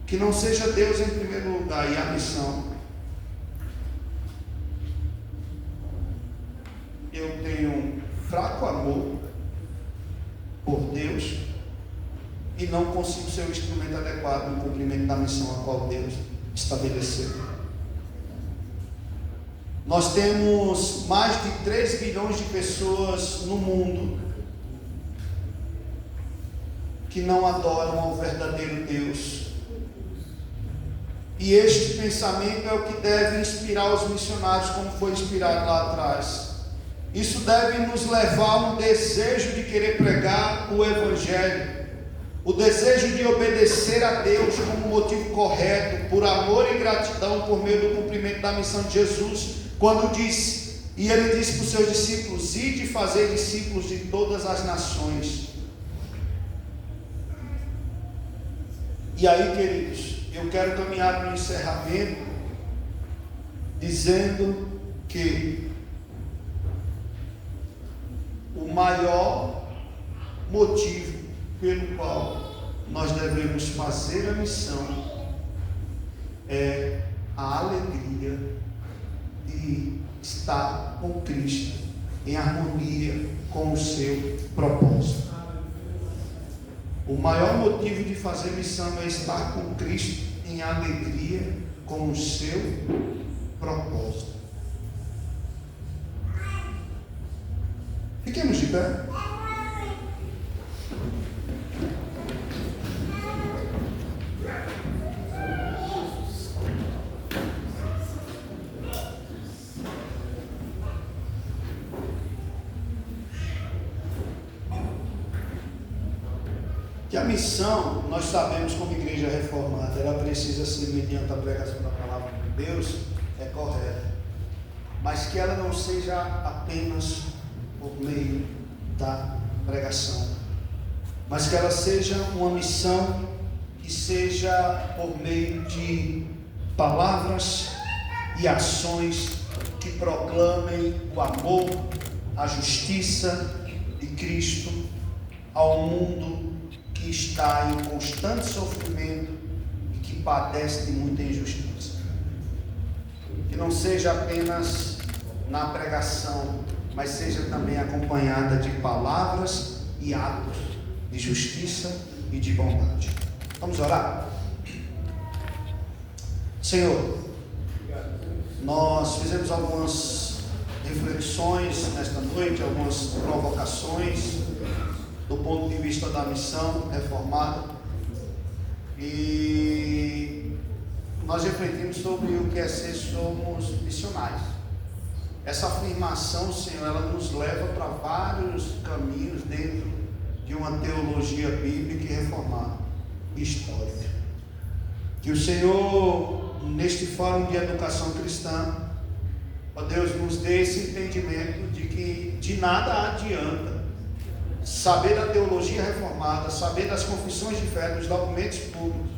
que não seja Deus em primeiro lugar e a missão, eu tenho fraco amor por Deus e não consigo ser o instrumento adequado no cumprimento da missão a qual Deus estabeleceu. Nós temos mais de 3 bilhões de pessoas no mundo que não adoram ao verdadeiro Deus. E este pensamento é o que deve inspirar os missionários, como foi inspirado lá atrás. Isso deve nos levar a um desejo de querer pregar o Evangelho, o desejo de obedecer a Deus como motivo correto, por amor e gratidão por meio do cumprimento da missão de Jesus, quando disse, e ele disse para os seus discípulos: ide fazer discípulos de todas as nações. E aí, queridos, eu quero caminhar para o encerramento dizendo que o maior motivo pelo qual nós devemos fazer a missão é a alegria de estar com Cristo em harmonia com o seu propósito. O maior motivo de fazer missão é estar com Cristo em alegria com o seu propósito. Fiquemos de pé. Que a missão, nós sabemos como igreja reformada, ela precisa ser mediante a pregação da palavra de Deus, é correta, mas que ela não seja apenas por meio da pregação, mas que ela seja uma missão que seja por meio de palavras e ações que proclamem o amor, a justiça de Cristo ao mundo que está em constante sofrimento e que padece de muita injustiça. Que não seja apenas na pregação, mas seja também acompanhada de palavras e atos de justiça e de bondade. Vamos orar? Senhor, nós fizemos algumas reflexões nesta noite, algumas provocações do ponto de vista da missão reformada, e nós refletimos sobre o que é ser somos missionários. Essa afirmação, Senhor, ela nos leva para vários caminhos dentro de uma teologia bíblica e reformada, histórica. Que o Senhor, neste fórum de educação cristã, ó Deus, nos dê esse entendimento de que de nada adianta saber da teologia reformada, saber das confissões de fé, dos documentos públicos,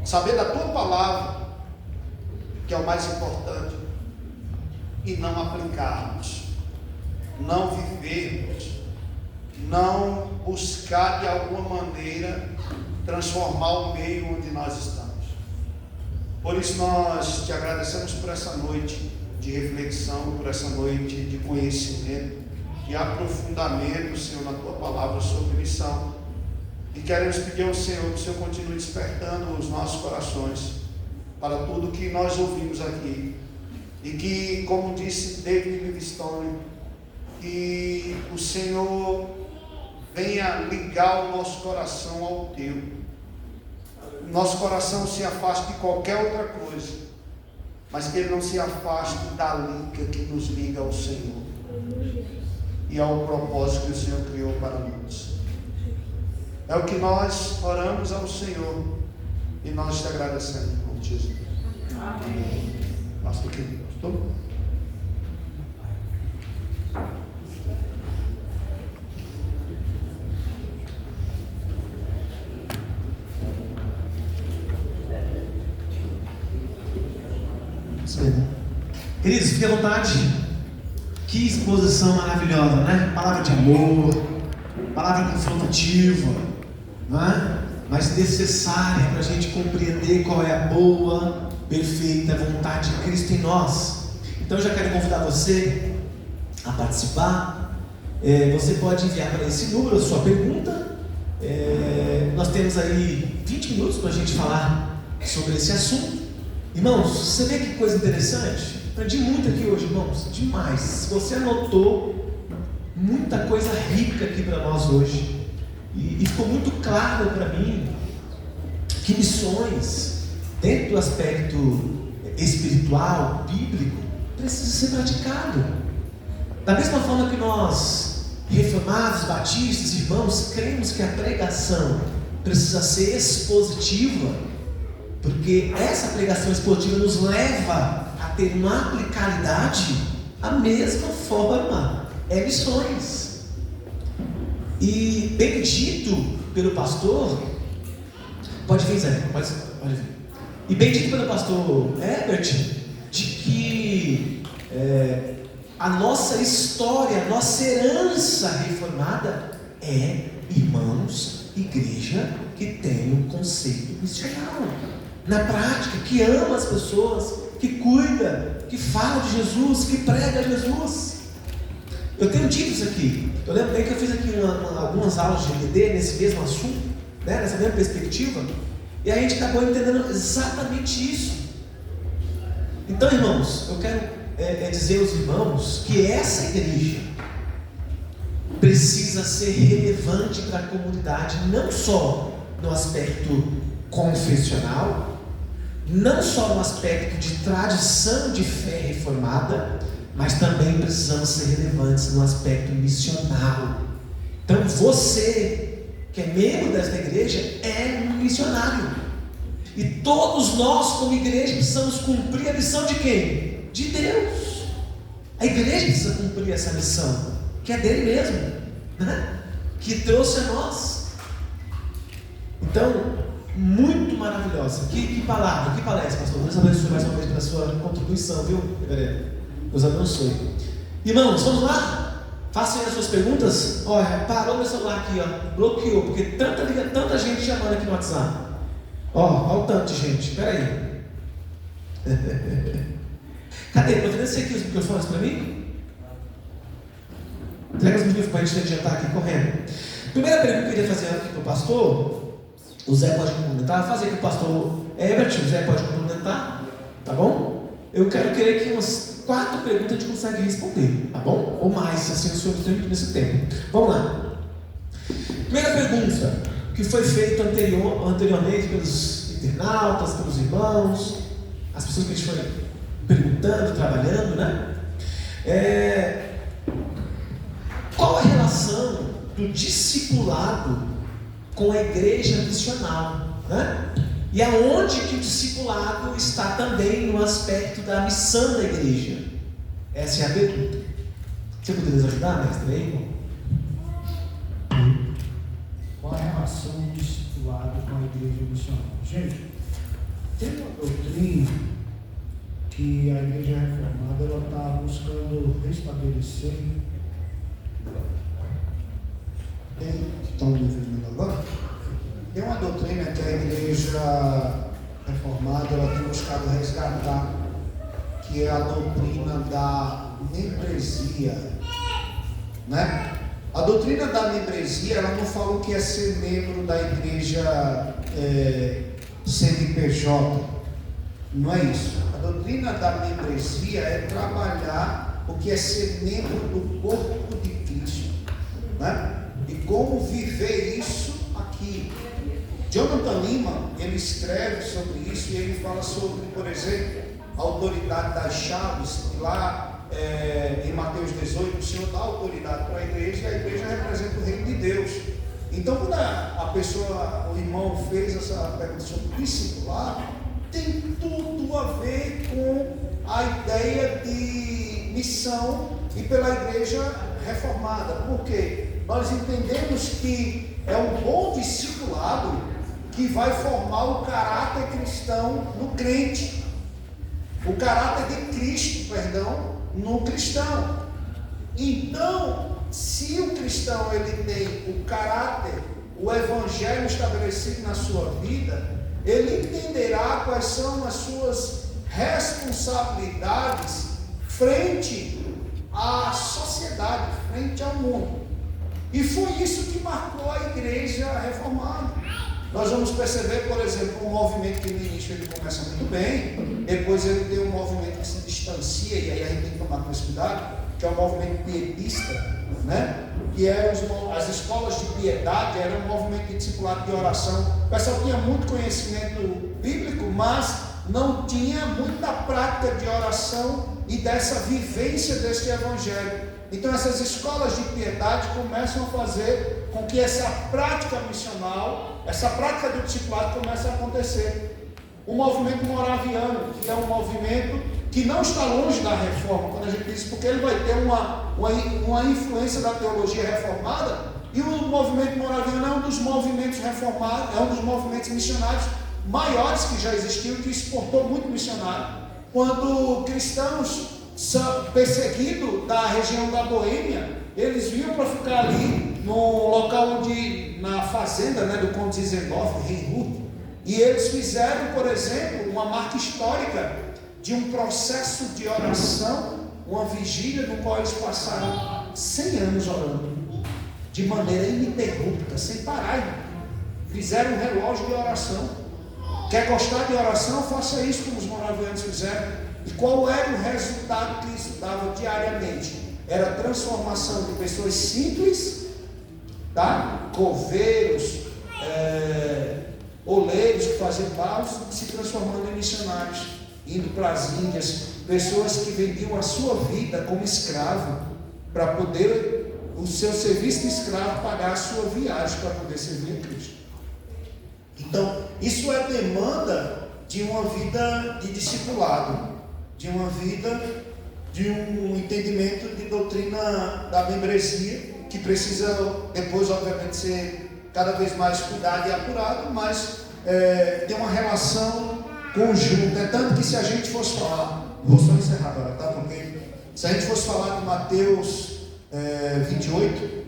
saber da tua palavra, que é o mais importante, e não aplicarmos, não vivermos, não buscar de alguma maneira transformar o meio onde nós estamos. Por isso nós te agradecemos por essa noite de reflexão, por essa noite de conhecimento, de aprofundamento, Senhor, na tua palavra sobre missão. E queremos pedir ao Senhor que o Senhor continue despertando os nossos corações para tudo que nós ouvimos aqui. E que, como disse David Livingstone, que o Senhor venha ligar o nosso coração ao teu. Nosso coração se afaste de qualquer outra coisa, mas que ele não se afaste da liga que nos liga ao Senhor e ao propósito que o Senhor criou para nós. É o que nós oramos ao Senhor e nós te agradecemos, em nome de Jesus. Amém. Pastor querido, pastor. Queridos, fique à vontade. Que exposição maravilhosa, né? Palavra de amor, palavra confrontativa, não é? Mas necessária para a gente compreender qual é a boa, perfeita vontade de Cristo em nós. Então eu já quero convidar você a participar. Você pode enviar para esse número a sua pergunta. Nós temos aí 20 minutos para a gente falar sobre esse assunto. Irmãos, você vê que coisa interessante? Aprendi muito aqui hoje, irmãos, demais. Se você anotou, muita coisa rica aqui para nós hoje. E ficou muito claro para mim que missões, dentro do aspecto espiritual, bíblico, precisa ser praticado. Da mesma forma que nós, reformados, batistas, irmãos, cremos que a pregação precisa ser expositiva, porque essa pregação expositiva nos leva a ter uma aplicabilidade. A mesma forma é missões. E bem dito pelo pastor, Pode vir, Zé, pode vir. E bem dito pelo pastor Herbert, de que a nossa história, a nossa herança reformada é, irmãos, igreja que tem um conceito missional, na prática, que ama as pessoas, que cuida, que fala de Jesus, que prega Jesus. Eu tenho dito isso aqui. Eu lembro bem que eu fiz aqui algumas aulas de ED nesse mesmo assunto, né, nessa mesma perspectiva, e a gente acabou entendendo exatamente isso. Então, irmãos, eu quero dizer aos irmãos que essa igreja precisa ser relevante para a comunidade, não só no aspecto confessional, não só no aspecto de tradição de fé reformada, mas também precisamos ser relevantes no aspecto missional. Então você, que é membro desta igreja, é um missionário. E todos nós, como igreja, precisamos cumprir a missão de quem? De Deus. A igreja precisa cumprir essa missão, que é dele mesmo, né? Que trouxe a nós. Então, muito maravilhosa. Que palavra, que palestra, pastor. Deus abençoe mais uma vez pela sua contribuição, viu, reverendo? Deus abençoe. Irmãos, vamos lá? Façam aí as suas perguntas. Olha, parou meu celular aqui, ó. Bloqueou, porque tanta gente chamando aqui no WhatsApp. Olha o tanto de gente. Espera aí. Cadê? Providencia aqui os microfones para mim. Entrega os microfones para a gente adiantar aqui correndo. Primeira pergunta que eu queria fazer aqui para o pastor. O Zé pode complementar. Fazer aqui o pastor Herbert. O Zé pode complementar. Tá bom? Eu quero querer que umas 4 perguntas a gente consegue responder. Tá bom? Ou mais, se assim o senhor tem nesse tempo. Vamos lá. Primeira pergunta que foi feita anteriormente pelos internautas, pelos irmãos, as pessoas que a gente foi perguntando, trabalhando, né? Qual a relação do discipulado com a igreja missional, né? E aonde que o discipulado está também no aspecto da missão da igreja? Essa é a pergunta. Você poderia nos ajudar, mestre? Aí, qual a relação do discipulado com a igreja missional? Gente, tem uma doutrina que a igreja reformada está buscando restabelecer. Estão me ouvindo agora? Tem uma doutrina que a igreja reformada tem buscado resgatar, que é a doutrina da membresia, né? A doutrina da membresia, ela não fala o que é ser membro da igreja CNPJ, não é isso. A doutrina da membresia é trabalhar o que é ser membro do corpo de Cristo, né? E como viver isso aqui. Jonathan Lima, ele escreve sobre isso e ele fala sobre, por exemplo, a autoridade das chaves. Lá em Mateus 18, o Senhor dá autoridade para a igreja e a igreja representa o reino de Deus. Então, quando a pessoa, o irmão fez essa pergunta sobre discipulado, tem tudo a ver com a ideia de missão e pela igreja reformada. Por quê? Nós entendemos que é um bom discipulado que vai formar o caráter cristão no crente, o caráter de Cristo, no cristão. Então, se o cristão ele tem o caráter, o evangelho estabelecido na sua vida, ele entenderá quais são as suas responsabilidades frente à sociedade, frente ao mundo. E foi isso que marcou a igreja reformada. Nós vamos perceber, por exemplo, um movimento que no início ele começa muito bem, depois ele tem um movimento que se distancia, e aí a gente tem que tomar com esse cuidado, que é o movimento pietista, né? Que eram as escolas de piedade, era um movimento de discipulado de oração. O pessoal tinha muito conhecimento bíblico, mas não tinha muita prática de oração e dessa vivência deste evangelho. Então essas escolas de piedade começam a fazer com que essa prática missional, essa prática do discipulado comece a acontecer. O movimento moraviano, que é um movimento que não está longe da reforma, quando a gente diz, porque ele vai ter uma influência da teologia reformada, E o movimento moraviano é um dos movimentos reformados, é um dos movimentos missionários maiores que já existiu, que exportou muito missionário. Quando cristãos são perseguidos da região da Boêmia, eles vinham para ficar ali no local onde, na fazenda, né, do Conde Zinzendorf, Rei Ruth, e eles fizeram, por exemplo, uma marca histórica de um processo de oração, uma vigília no qual eles passaram 100 anos orando, de maneira ininterrupta, sem parar. Fizeram um relógio de oração. Quer gostar de oração? Faça isso como os moravianos fizeram. E qual era o resultado que isso dava diariamente? Era a transformação de pessoas simples, tá? Coveiros, oleiros que faziam paus, se transformando em missionários, indo para as Índias, pessoas que vendiam a sua vida como escravo, para poder, o seu serviço de escravo, pagar a sua viagem para poder servir a Cristo. Então, isso é demanda de uma vida de discipulado, de uma vida de um entendimento de doutrina da membresia, que precisa depois, obviamente, ser cada vez mais cuidado e apurado, mas tem uma relação conjunta. É tanto que se a gente fosse falar, vou só encerrar agora, tá? Porque se a gente fosse falar de Mateus 28,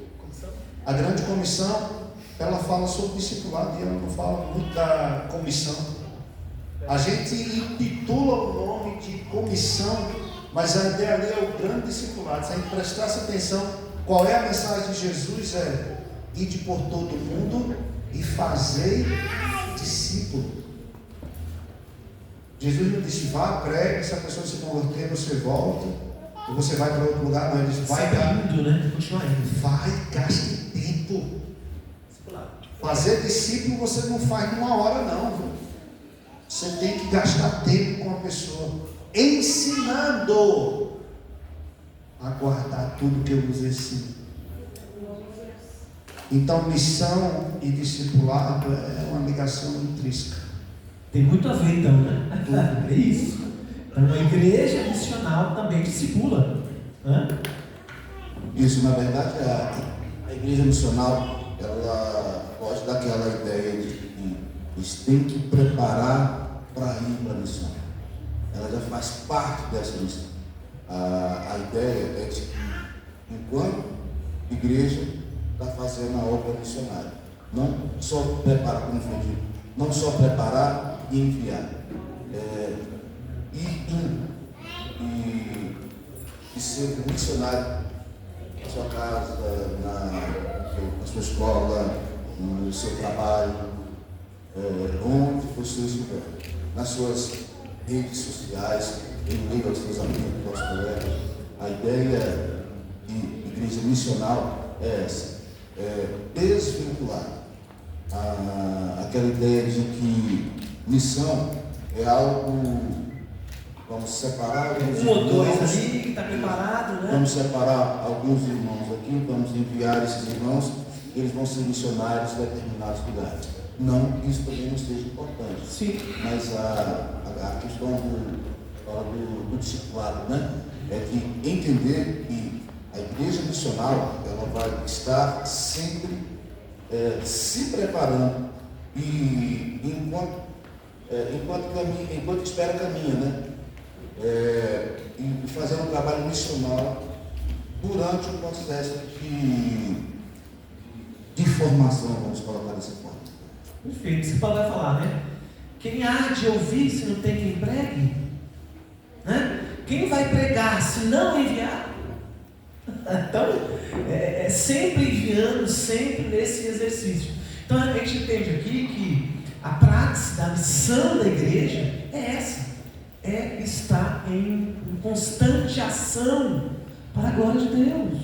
a grande comissão, ela fala sobre discipulado e ela não fala muito da comissão. A gente intitula o nome de comissão, mas a ideia ali é o grande discipulado. Se a gente prestasse atenção, qual é a mensagem de Jesus? Ide por todo mundo e fazei discípulo. Jesus não disse, vá, pregue, se a pessoa se converter, você volta, ou você vai para outro lugar. Não, ele disse, vai, indo, né? Continua indo. Vai, gaste tempo. Fazer discípulo você não faz numa hora, não, viu? Você tem que gastar tempo com a pessoa, ensinando a guardar tudo que eu vos ensino. Então, missão e discipulado é uma ligação intrínseca. Tem muito a ver, então, né? É isso. Então, uma igreja missional também discipula. Isso, na verdade, a igreja missional, ela pode dar aquela ideia de que eles têm que preparar para ir para a missão. Ela já faz parte dessa missão. A ideia é de que, enquanto igreja, está fazendo a obra missionária. Não só preparar, como foi dito, não só preparar e enviar. E ser missionário na sua casa, na sua escola, no seu trabalho, onde você estiver, nas suas redes sociais, em meio aos seus amigos, aos colegas. A ideia de igreja missional é essa, desvincular aquela ideia de que missão é algo, vamos separar alguns irmãos ali que está preparado, né? Vamos separar alguns irmãos aqui, vamos enviar esses irmãos, eles vão ser missionários em determinados lugares. Não que isso também não seja importante. Sim. Mas a questão do discipulado, né? É de entender que a igreja missional, ela vai estar sempre se preparando e enquanto espera caminha, né? E fazendo um trabalho missional durante o processo de formação, vamos colocar dessa forma. Perfeito, você vai falar, né? Quem há de ouvir se não tem quem pregue? Né? Quem vai pregar se não enviar? Então, sempre enviando, sempre nesse exercício. Então, a gente entende aqui que a prática da missão da igreja é essa: estar em constante ação para a glória de Deus.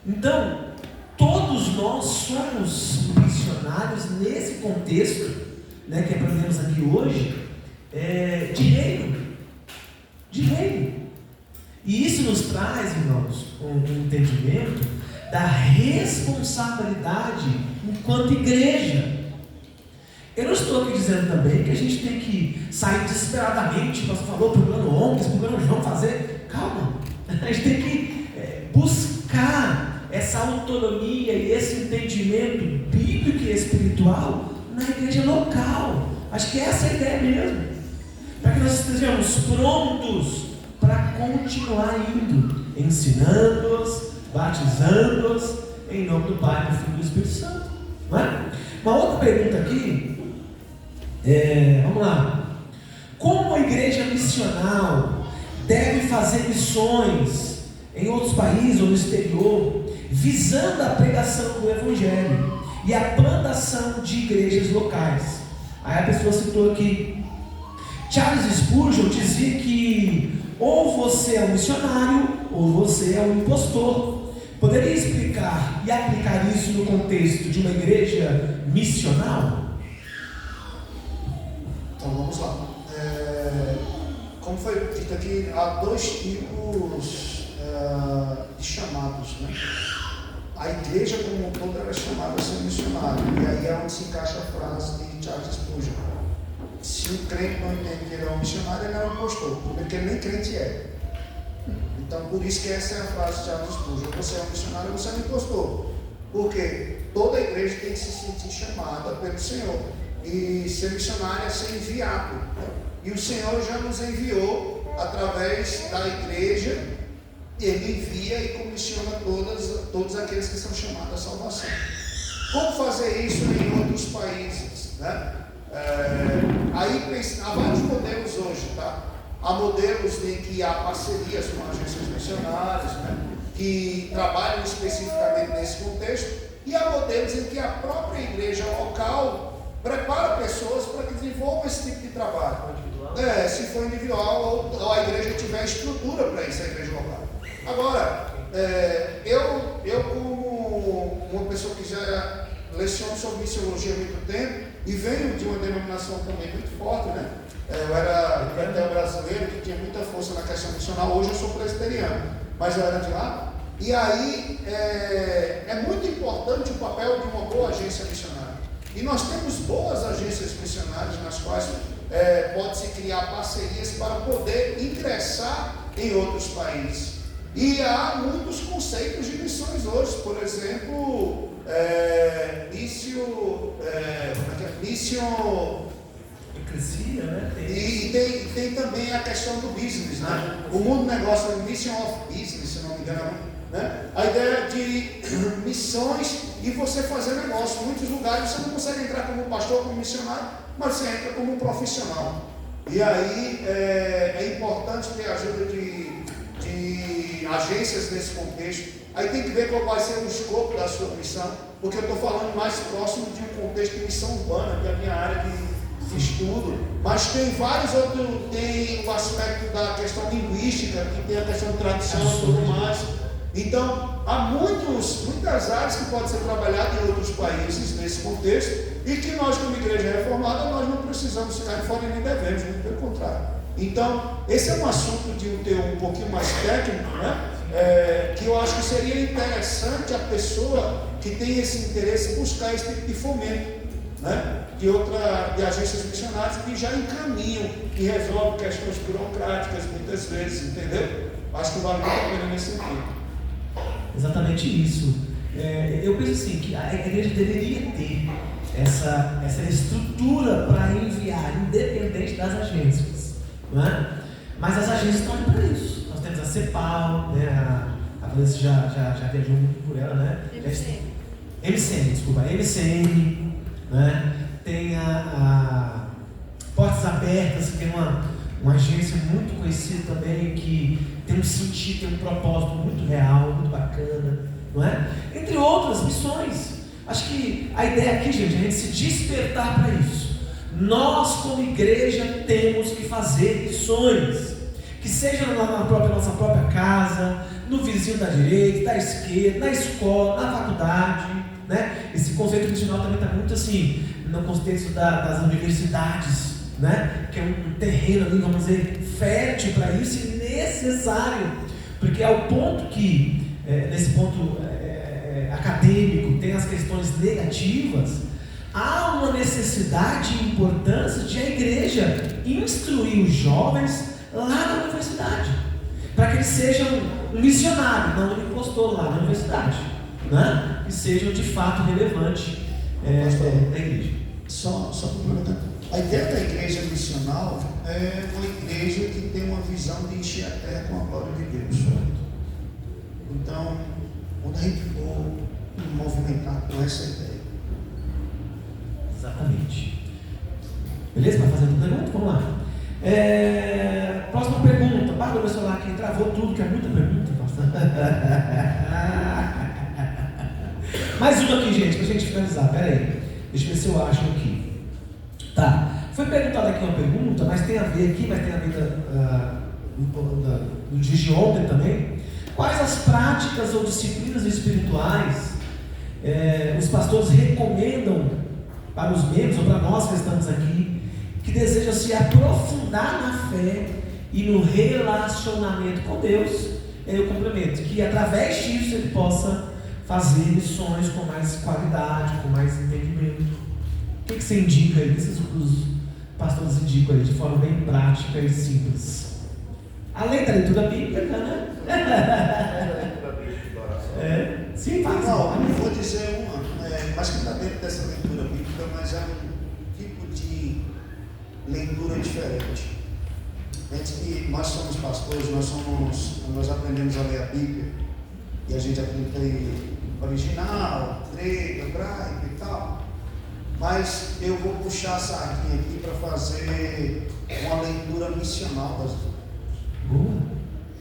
Então, todos nós somos missionários nesse contexto, né, que aprendemos aqui hoje, de reino. E isso nos traz, irmãos, um entendimento da responsabilidade enquanto igreja. Eu não estou aqui dizendo também que a gente tem que sair desesperadamente, o pastor falou, procurando ONGs, procurando João fazer. Calma, a gente tem que buscar essa essa autonomia e esse entendimento bíblico e espiritual na igreja local. Acho que essa é a ideia mesmo, para que nós estejamos prontos para continuar indo, ensinando-os, batizando-os em nome do Pai, do Filho e do Espírito Santo, não é? Uma outra pergunta aqui vamos lá: como a igreja missional deve fazer missões em outros países ou no exterior, visando a pregação do Evangelho e a plantação de igrejas locais? Aí a pessoa citou aqui, Charles Spurgeon dizia que ou você é um missionário ou você é um impostor. Poderia explicar e aplicar isso no contexto de uma igreja missional? Então vamos lá. Como foi dito aqui, há dois tipos de chamados, né? A igreja como um todo era chamada a ser missionária, e aí é onde se encaixa a frase de Charles Spurgeon: se o crente não entende que ele é um missionário, ele é um impostor, porque ele nem crente é. Então por isso que essa é a frase de Charles Spurgeon: você é um missionário, você é um impostor, porque toda a igreja tem que se sentir chamada pelo Senhor, e ser missionário é ser enviado, né? E o Senhor já nos enviou através da igreja. Ele envia e comissiona todos aqueles que são chamados à salvação. Como fazer isso em outros países, né? Há vários modelos hoje, tá? Há modelos em que há parcerias com agências missionárias, né, que trabalham especificamente nesse contexto, e há modelos em que a própria igreja local prepara pessoas para que desenvolvam esse tipo de trabalho. Se for individual ou a igreja tiver estrutura para isso, a igreja local. Agora, eu como uma pessoa que já leciono sobre missiologia há muito tempo e venho de uma denominação também muito forte, né? Eu era brasileiro que tinha muita força na questão missional. Hoje eu sou presbiteriano, mas eu era de lá. E aí é muito importante o papel de uma boa agência missionária. E nós temos boas agências missionárias nas quais pode-se criar parcerias para poder ingressar em outros países. E há muitos conceitos de missões hoje, por exemplo, Eclesia, né? E tem também a questão do business, né? O mundo do negócio é mission of business, se não me engano, né? A ideia de missões e você fazer negócio. Em muitos lugares você não consegue entrar como pastor, como missionário, mas você entra como um profissional. E aí é importante ter ajuda de agências nesse contexto. Aí tem que ver qual vai ser o escopo da sua missão, porque eu estou falando mais próximo de um contexto de missão urbana, que é a minha área de estudo, mas tem vários outros, tem o aspecto da questão linguística, que tem a questão de tradução e tudo mais. Então, há muitas áreas que podem ser trabalhadas em outros países nesse contexto, e que nós, como igreja reformada, nós não precisamos ficar de fora e nem devemos, muito pelo contrário. Então, esse é um assunto de um teor um pouquinho mais técnico, né? Que eu acho que seria interessante a pessoa que tem esse interesse buscar esse tipo de fomento, né? De agências missionárias que já encaminham e resolvem questões burocráticas muitas vezes, entendeu? Acho que vale muito a pena nesse sentido. Exatamente isso. Eu penso assim, que a igreja deveria ter essa estrutura para enviar, independente das agências, não é? Mas as agências estão para isso. Nós temos a CEPAL, né? A Vanessa já viajou muito por ela, né? MCN, né? Tem a Portas Abertas, que tem uma agência muito conhecida também, que tem um sentido, tem um propósito muito real, muito bacana, não é? Entre outras missões. Acho que a ideia aqui, gente, é a gente se despertar para isso. Nós, como igreja, temos que fazer missões, que seja na nossa própria casa, no vizinho da direita, da esquerda, na escola, na faculdade, né? Esse conceito missional também está muito assim, no contexto das universidades, né? Que é um terreno ali, vamos dizer, fértil para isso e necessário, porque ao ponto que, nesse ponto acadêmico, tem as questões negativas, há uma necessidade e importância de a igreja instruir os jovens lá na universidade, para que eles sejam um missionário, não um impostor lá na universidade, né, que sejam de fato relevantes na igreja. Só complementando. A ideia da igreja missional é uma igreja que tem uma visão de encher a terra com a glória de Deus. Então, quando a gente for movimentar com essa ideia. Exatamente. Beleza? Vai fazer outra pergunta? Vamos lá. Próxima pergunta. Para o meu celular aqui, travou tudo, que é muita pergunta. Mais uma aqui, gente, pra gente finalizar. Pera aí. Deixa eu ver se eu acho aqui. Tá. Foi perguntada aqui uma pergunta, mas tem a ver aqui, mas tem a ver no dia de ontem também. Quais as práticas ou disciplinas espirituais os pastores recomendam para os membros, ou para nós que estamos aqui, que desejam se aprofundar na fé e no relacionamento com Deus? Eu complemento, que através disso ele possa fazer missões com mais qualidade, com mais entendimento. O que você indica aí? O que os pastores indicam aí de forma bem prática e simples? Além da leitura bíblica, né? Sim, faz. Não, eu vou dizer uma, mas que está dentro dessa leitura bíblica, mas é um tipo de leitura diferente. Antes que nós somos pastores, nós aprendemos a ler a Bíblia, e a gente aprende em original, grego, hebraico e tal. Mas eu vou puxar a sardinha aqui para fazer uma leitura missional das duas.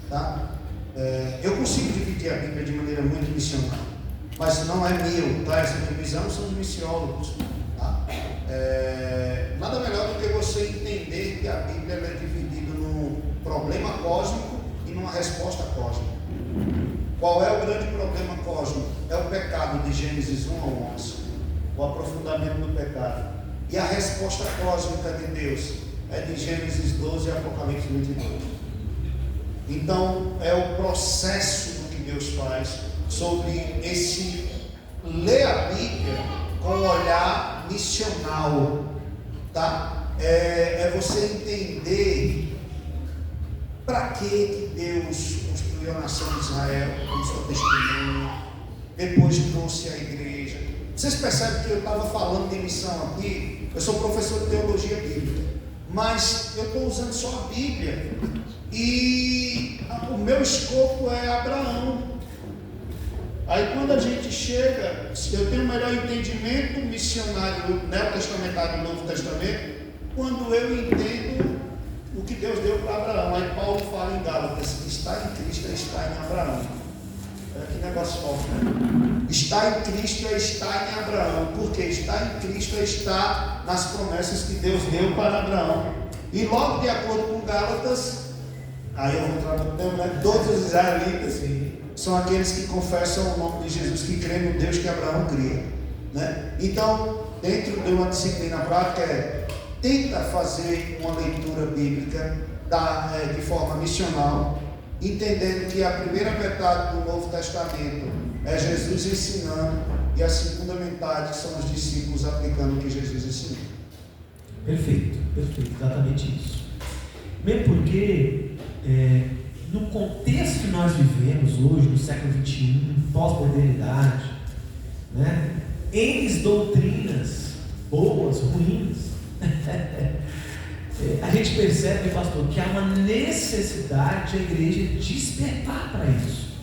Tá? Eu consigo dividir a Bíblia de maneira muito missional, mas não é meu, tá? Essa divisão são de missiólogos. Tá? Nada melhor do que você entender que a Bíblia é dividida num problema cósmico e numa resposta cósmica. Qual é o grande problema cósmico? É o pecado de Gênesis 1 ao 11, o aprofundamento do pecado. E a resposta cósmica de Deus é de Gênesis 12 e Apocalipse 22. Então, é o processo do que Deus faz sobre esse ler a Bíblia com um olhar missional, tá? É você entender para que Deus construiu a nação de Israel com sua testemunha, depois trouxe a igreja. Vocês percebem que eu estava falando de missão aqui? Eu sou professor de teologia bíblica, mas eu estou usando só a Bíblia. E o meu escopo é Abraão. Aí quando a gente chega, eu tenho um melhor entendimento missionário neotestamentário do Novo Testamento, quando eu entendo o que Deus deu para Abraão. Aí Paulo fala em Gálatas, está em Cristo é estar em Abraão. Olha que negócio forte, né? Estar em Cristo é estar em Abraão. Porque estar em Cristo é estar nas promessas que Deus deu para Abraão. E logo de acordo com Gálatas, aí eu vou entrar no tema, né? Todos os israelitas são aqueles que confessam o nome de Jesus, que creem no Deus que Abraão cria, né? Então, dentro de uma disciplina prática, tenta fazer uma leitura bíblica de forma missional, entendendo que a primeira metade do Novo Testamento é Jesus ensinando, e a segunda metade são os discípulos aplicando o que Jesus ensinou. Perfeito, exatamente isso. Mesmo porque no contexto que nós vivemos hoje, no século XXI, pós-modernidade, né, N doutrinas boas, ruins, a gente percebe, pastor, que há uma necessidade de a igreja despertar para isso.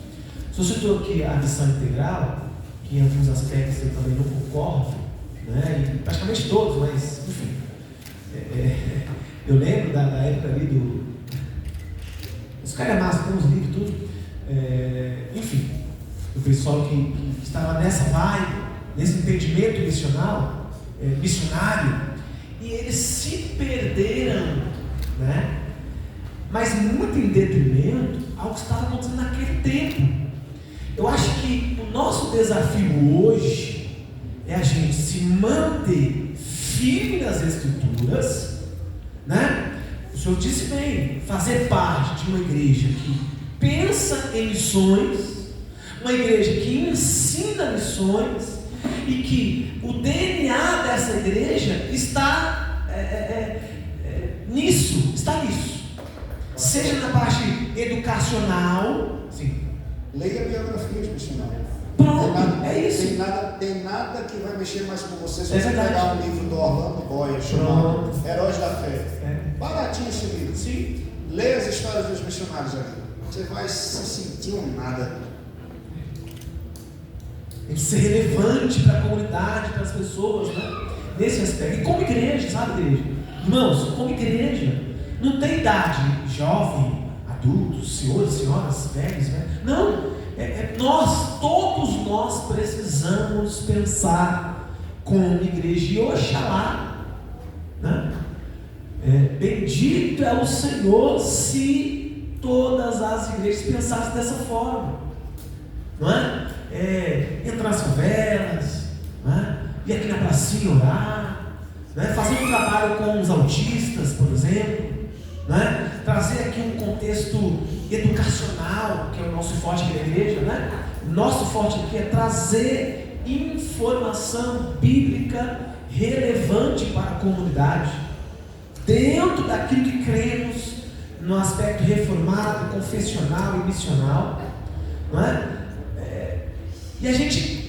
Se você citou aqui a missão integral, que em alguns aspectos eu também não concordo, né, e praticamente todos, mas enfim, eu lembro da época ali os calhamaços, tem uns livros e tudo, enfim, o pessoal que estava nessa vibe, nesse entendimento missionário, e eles se perderam, né? Mas muito em detrimento ao que estava acontecendo naquele tempo. Eu acho que o nosso desafio hoje é a gente se manter firme nas Escrituras, né? O Senhor disse bem, fazer parte de uma igreja que pensa em missões, uma igreja que ensina missões, e que o DNA dessa igreja está nisso. Seja na parte educacional, sim. Leia biografias missionárias. Pronto, é isso. Tem nada que vai mexer mais com você se É você verdade. pegar um livro do Orlando Boyer chamado Heróis da Fé. Baratinho esse livro. Sim. Leia as histórias dos missionários ali. Você vai se sentir um nada. Tem que ser relevante para a comunidade, para as pessoas, né? Nesse aspecto. E como igreja, sabe, igreja? Irmãos, como igreja, não tem idade jovem, adultos, senhores, senhoras, velhos, né? Não. Todos nós precisamos pensar como igreja. E oxalá, né? Bendito é o Senhor se todas as igrejas pensassem dessa forma, não é? Entrar nas favelas, né? Ir aqui na pracinha orar, né? Fazer um trabalho com os autistas, por exemplo, né? Trazer aqui um contexto educacional, que é o nosso forte aqui na igreja, né? Nosso forte aqui é trazer informação bíblica relevante para a comunidade, dentro daquilo que cremos no aspecto reformado, confessional e missional, não é? E a gente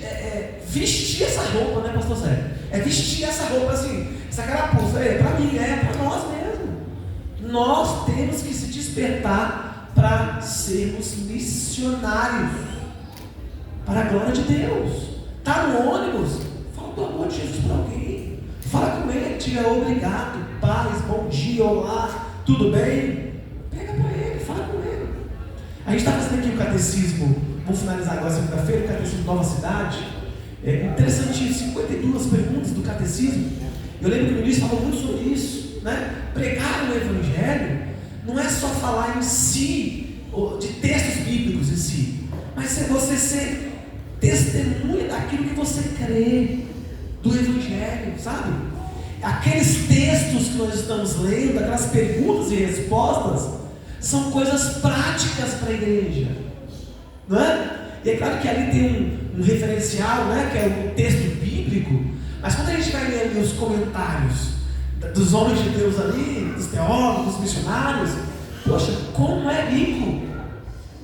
vestir essa roupa, né, pastor Zé? Vestir essa roupa assim, essa carapuça, para mim, para nós mesmo. Nós temos que se despertar para sermos missionários, para a glória de Deus. Está no ônibus? Fala do amor de Jesus para alguém. Fala com ele, diga obrigado, paz, bom dia, olá, tudo bem? Pega para ele, fala com ele. A gente está fazendo aqui o catecismo, vamos finalizar agora segunda-feira, o catecismo Nova Cidade. Interessante, 52 perguntas do catecismo. Eu lembro que o ministro falou muito sobre isso, né? Pregar o evangelho não é só falar em si, de textos bíblicos em si, mas é você ser testemunha daquilo que você crê, do evangelho, sabe? Aqueles textos que nós estamos lendo, aquelas perguntas e respostas, são coisas práticas para a igreja, não é? E é claro que ali tem um referencial, né, que é o texto bíblico, mas quando a gente vai ler ali os comentários dos homens de Deus ali, dos teólogos, dos missionários, poxa, como é rico!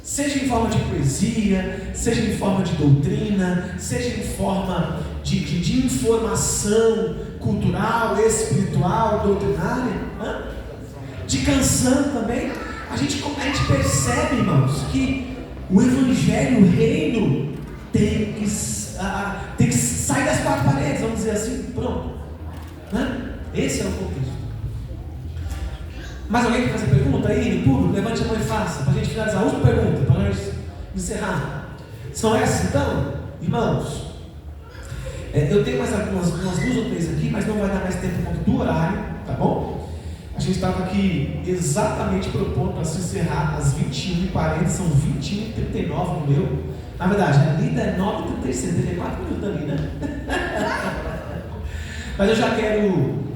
Seja em forma de poesia, seja em forma de doutrina, seja em forma de informação cultural, espiritual, doutrinária, né? De canção também. A gente percebe, irmãos, que o evangelho, o reino tem que sair das quatro paredes, vamos dizer assim, pronto, né? Esse é o contexto. Mais alguém quer fazer pergunta aí no público? Levante a mão e faça, para a gente finalizar. A última pergunta, para nós encerrar. São essas então? Irmãos, eu tenho mais umas 2 ou 3 aqui, mas não vai dar mais tempo por conta do horário, tá bom? A gente estava aqui exatamente propondo para se encerrar às 21h40, são 21h39 no meu. Na verdade, a lida é 9h36, tem 4 minutos ali, né? Mas eu já quero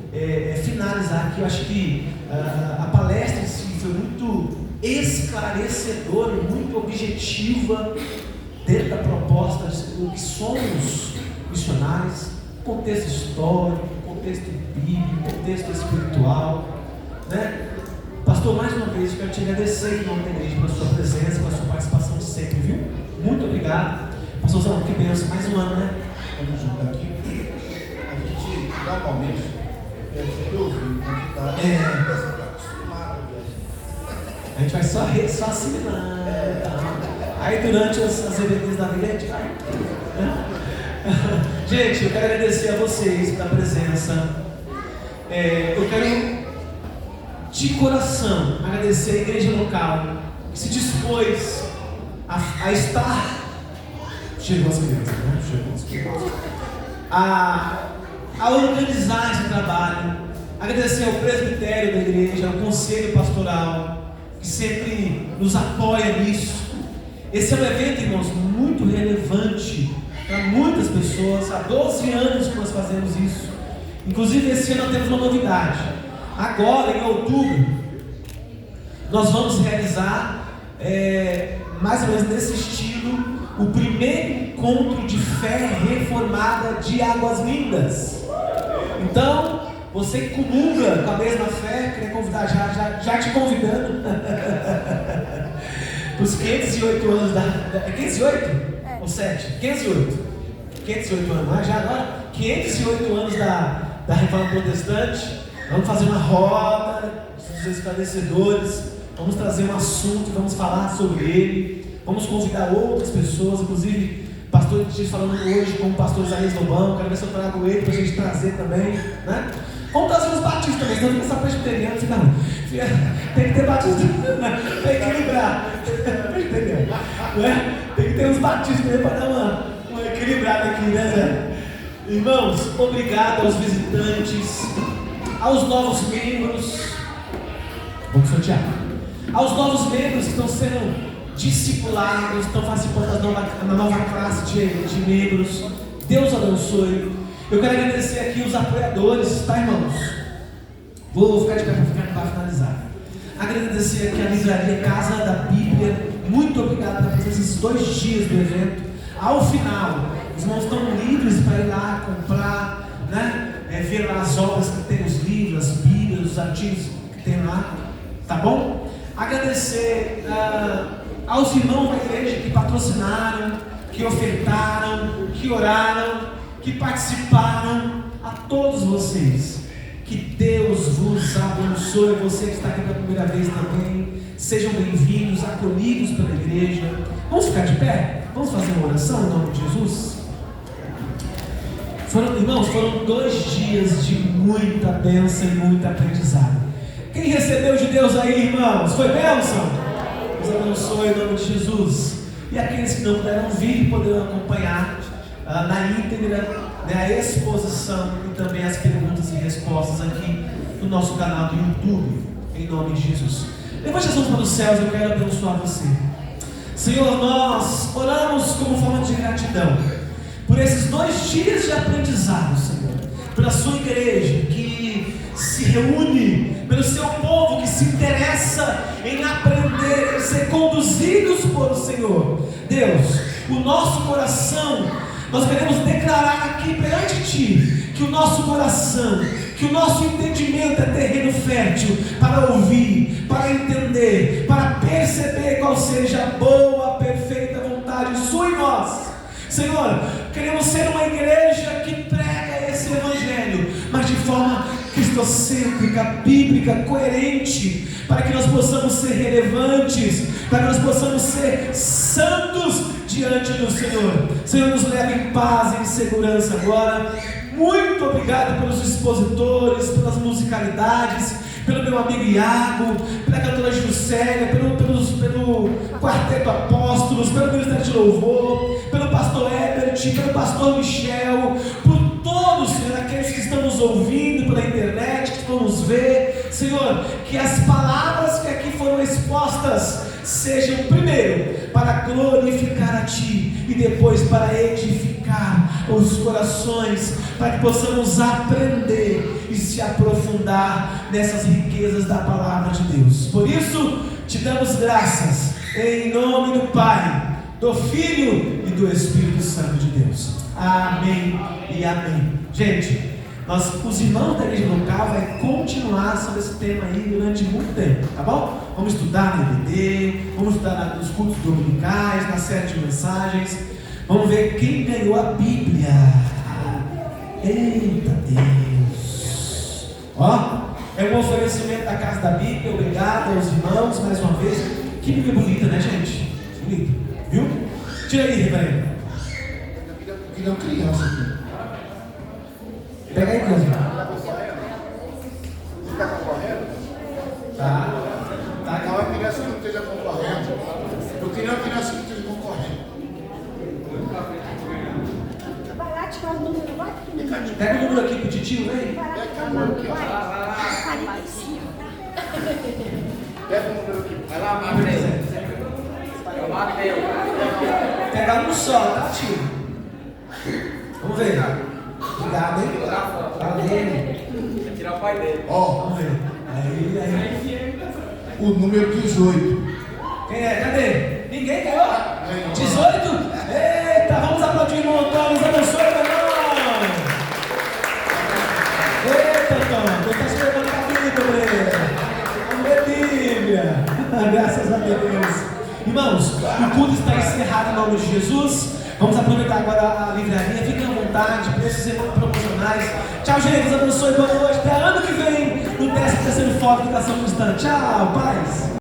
finalizar aqui. Eu acho que a palestra em si foi muito esclarecedora e muito objetiva dentro da proposta do que somos missionários, contexto histórico, contexto bíblico, contexto espiritual, né? Pastor, mais uma vez, eu quero te agradecer em nome da igreja pela sua presença, pela sua participação sempre, viu? Muito obrigado. Pastorzão, que benção, mais um ano, né? Vamos juntar aqui. A gente, normalmente, sempre ouviu, a gente vai só assimilando. Aí durante as EBDs da vida a gente vai. Gente, eu quero agradecer a vocês pela presença. Eu quero de coração agradecer a igreja local que se dispôs a estar. Chegou as crianças, né? Chegou as crianças. A organizar esse trabalho. Agradecer ao presbitério da igreja, ao conselho pastoral, que sempre nos apoia nisso. Esse é um evento, irmãos, muito relevante para muitas pessoas. Há 12 anos que nós fazemos isso. Inclusive, esse ano nós temos uma novidade. Agora, em outubro, nós vamos realizar, mais ou menos nesse estilo, o primeiro encontro de fé reformada de Águas Lindas. Então, você que comunga com a mesma fé, queria convidar, já te convidando para os 508 anos da... É 508? ou 7? 508. 508 anos, mas já agora 508 anos da Reforma Protestante. Vamos fazer uma roda dos esclarecedores, vamos trazer um assunto, vamos falar sobre ele, vamos convidar outras pessoas, inclusive pastor, a gente falando hoje com o pastor Isaías Lobão, quero ver se eu trago ele para a gente trazer também, né? Vamos trazer os batistas também, senão fica só presbiteriano, tem que ter batista, tem que equilibrar, entendeu? Né? Tem que ter uns batistas também para dar uma equilibrada aqui, né, Zé? Irmãos, obrigado aos visitantes, aos novos membros, vamos sortear, aos novos membros que estão sendo discipulados, estão participando da nova classe de membros. Deus abençoe. Eu quero agradecer aqui os apoiadores, tá, irmãos? Vou ficar de pé para finalizar. Agradecer aqui a livraria Casa da Bíblia. Muito obrigado por esses 2 dias do evento. Ao final, os irmãos estão livres para ir lá comprar, né? Ver lá as obras que tem, os livros, as Bíblias, os artigos que tem lá, tá bom? Agradecer aos irmãos da igreja que patrocinaram, que ofertaram, que oraram, que participaram, a todos vocês. Que Deus vos abençoe. Você que está aqui pela primeira vez também, sejam bem-vindos, acolhidos pela igreja. Vamos ficar de pé? Vamos fazer uma oração em nome de Jesus? Irmãos, foram 2 dias de muita bênção e muito aprendizado. Quem recebeu de Deus aí, irmãos? Foi bênção? Deus abençoe em nome de Jesus. E aqueles que não puderam vir, poderão acompanhar na íntegra, né, a exposição e também as perguntas e respostas aqui no nosso canal do YouTube, em nome de Jesus. Levante as mãos para os céus, eu quero abençoar você. Senhor, nós oramos como forma de gratidão por esses 2 dias de aprendizado, Senhor, pela sua igreja que se reúne, pelo seu povo que se interessa em aprender, em ser conduzidos por o Senhor. Deus, o nosso coração, nós queremos declarar aqui perante Ti, que o nosso coração, que o nosso entendimento é terreno fértil para ouvir, para entender, para perceber qual seja a boa, perfeita vontade sua em nós. Senhor, queremos ser uma igreja que prega esse evangelho, mas de forma cristocêntrica, bíblica, coerente, para que nós possamos ser relevantes, para que nós possamos ser santos diante do Senhor. Senhor, nos leve em paz e em segurança agora. Muito obrigado pelos expositores, pelas musicalidades, pelo meu amigo Iago, pela cantora Juscelia, pelo Quarteto Apóstolos, pelo Ministério de Louvor, pelo pastor Herbert, pelo pastor Michel, por todos, Senhor, aqueles que estão nos ouvindo pela internet, que vão nos ver. Senhor, que as palavras que aqui foram expostas sejam primeiro para glorificar a Ti e depois para edificar os corações, para que possamos aprender e se aprofundar nessas riquezas da palavra de Deus. Por isso, Te damos graças em nome do Pai, do Filho e do Espírito Santo de Deus. Amém e amém. Gente, os irmãos da igreja local vão continuar sobre esse tema aí durante muito tempo, tá bom? Vamos estudar no EBD, vamos estudar nos cultos dominicais, na série de mensagens. Vamos ver quem ganhou a Bíblia. Eita Deus! Ó, é um oferecimento da Casa da Bíblia. Obrigado aos irmãos mais uma vez. Que Bíblia bonita, né, gente? Bonita, viu? Tira aí, reverendo. Que não criança aqui. Pega aí, coisa. Você está concorrendo? Tá. Não, eu queria que não esteja concorrendo. Eu queria que não esteja concorrendo. Vai lá tirar o número, vai. Pega o número aqui pro titio, vem. Vai lá tirar o número, vai. 45, tá? Pega o número aqui. Vai lá, Matheus. Pega um só, tá, tio? Vamos ver. Obrigado, hein? Fala dele. Vai tirar o pai dele. Vamos ver. Aí. O número 18. Quem é? Cadê? Ninguém ganhou? 18? Eita, vamos aplaudir o irmão Antônio. Deus abençoe, meu irmão. Eita, Antônio. Deus está se levando a Bíblia. Vamos ler Bíblia. Graças a Deus. Irmãos, o culto está encerrado em nome de Jesus. Vamos aproveitar agora a livraria. Fiquem à vontade, preços promocionais. Tchau, gente. Deus abençoe. Boa noite. Até ano que vem, no 13º Fórum de Educação Cristã. Tchau, paz.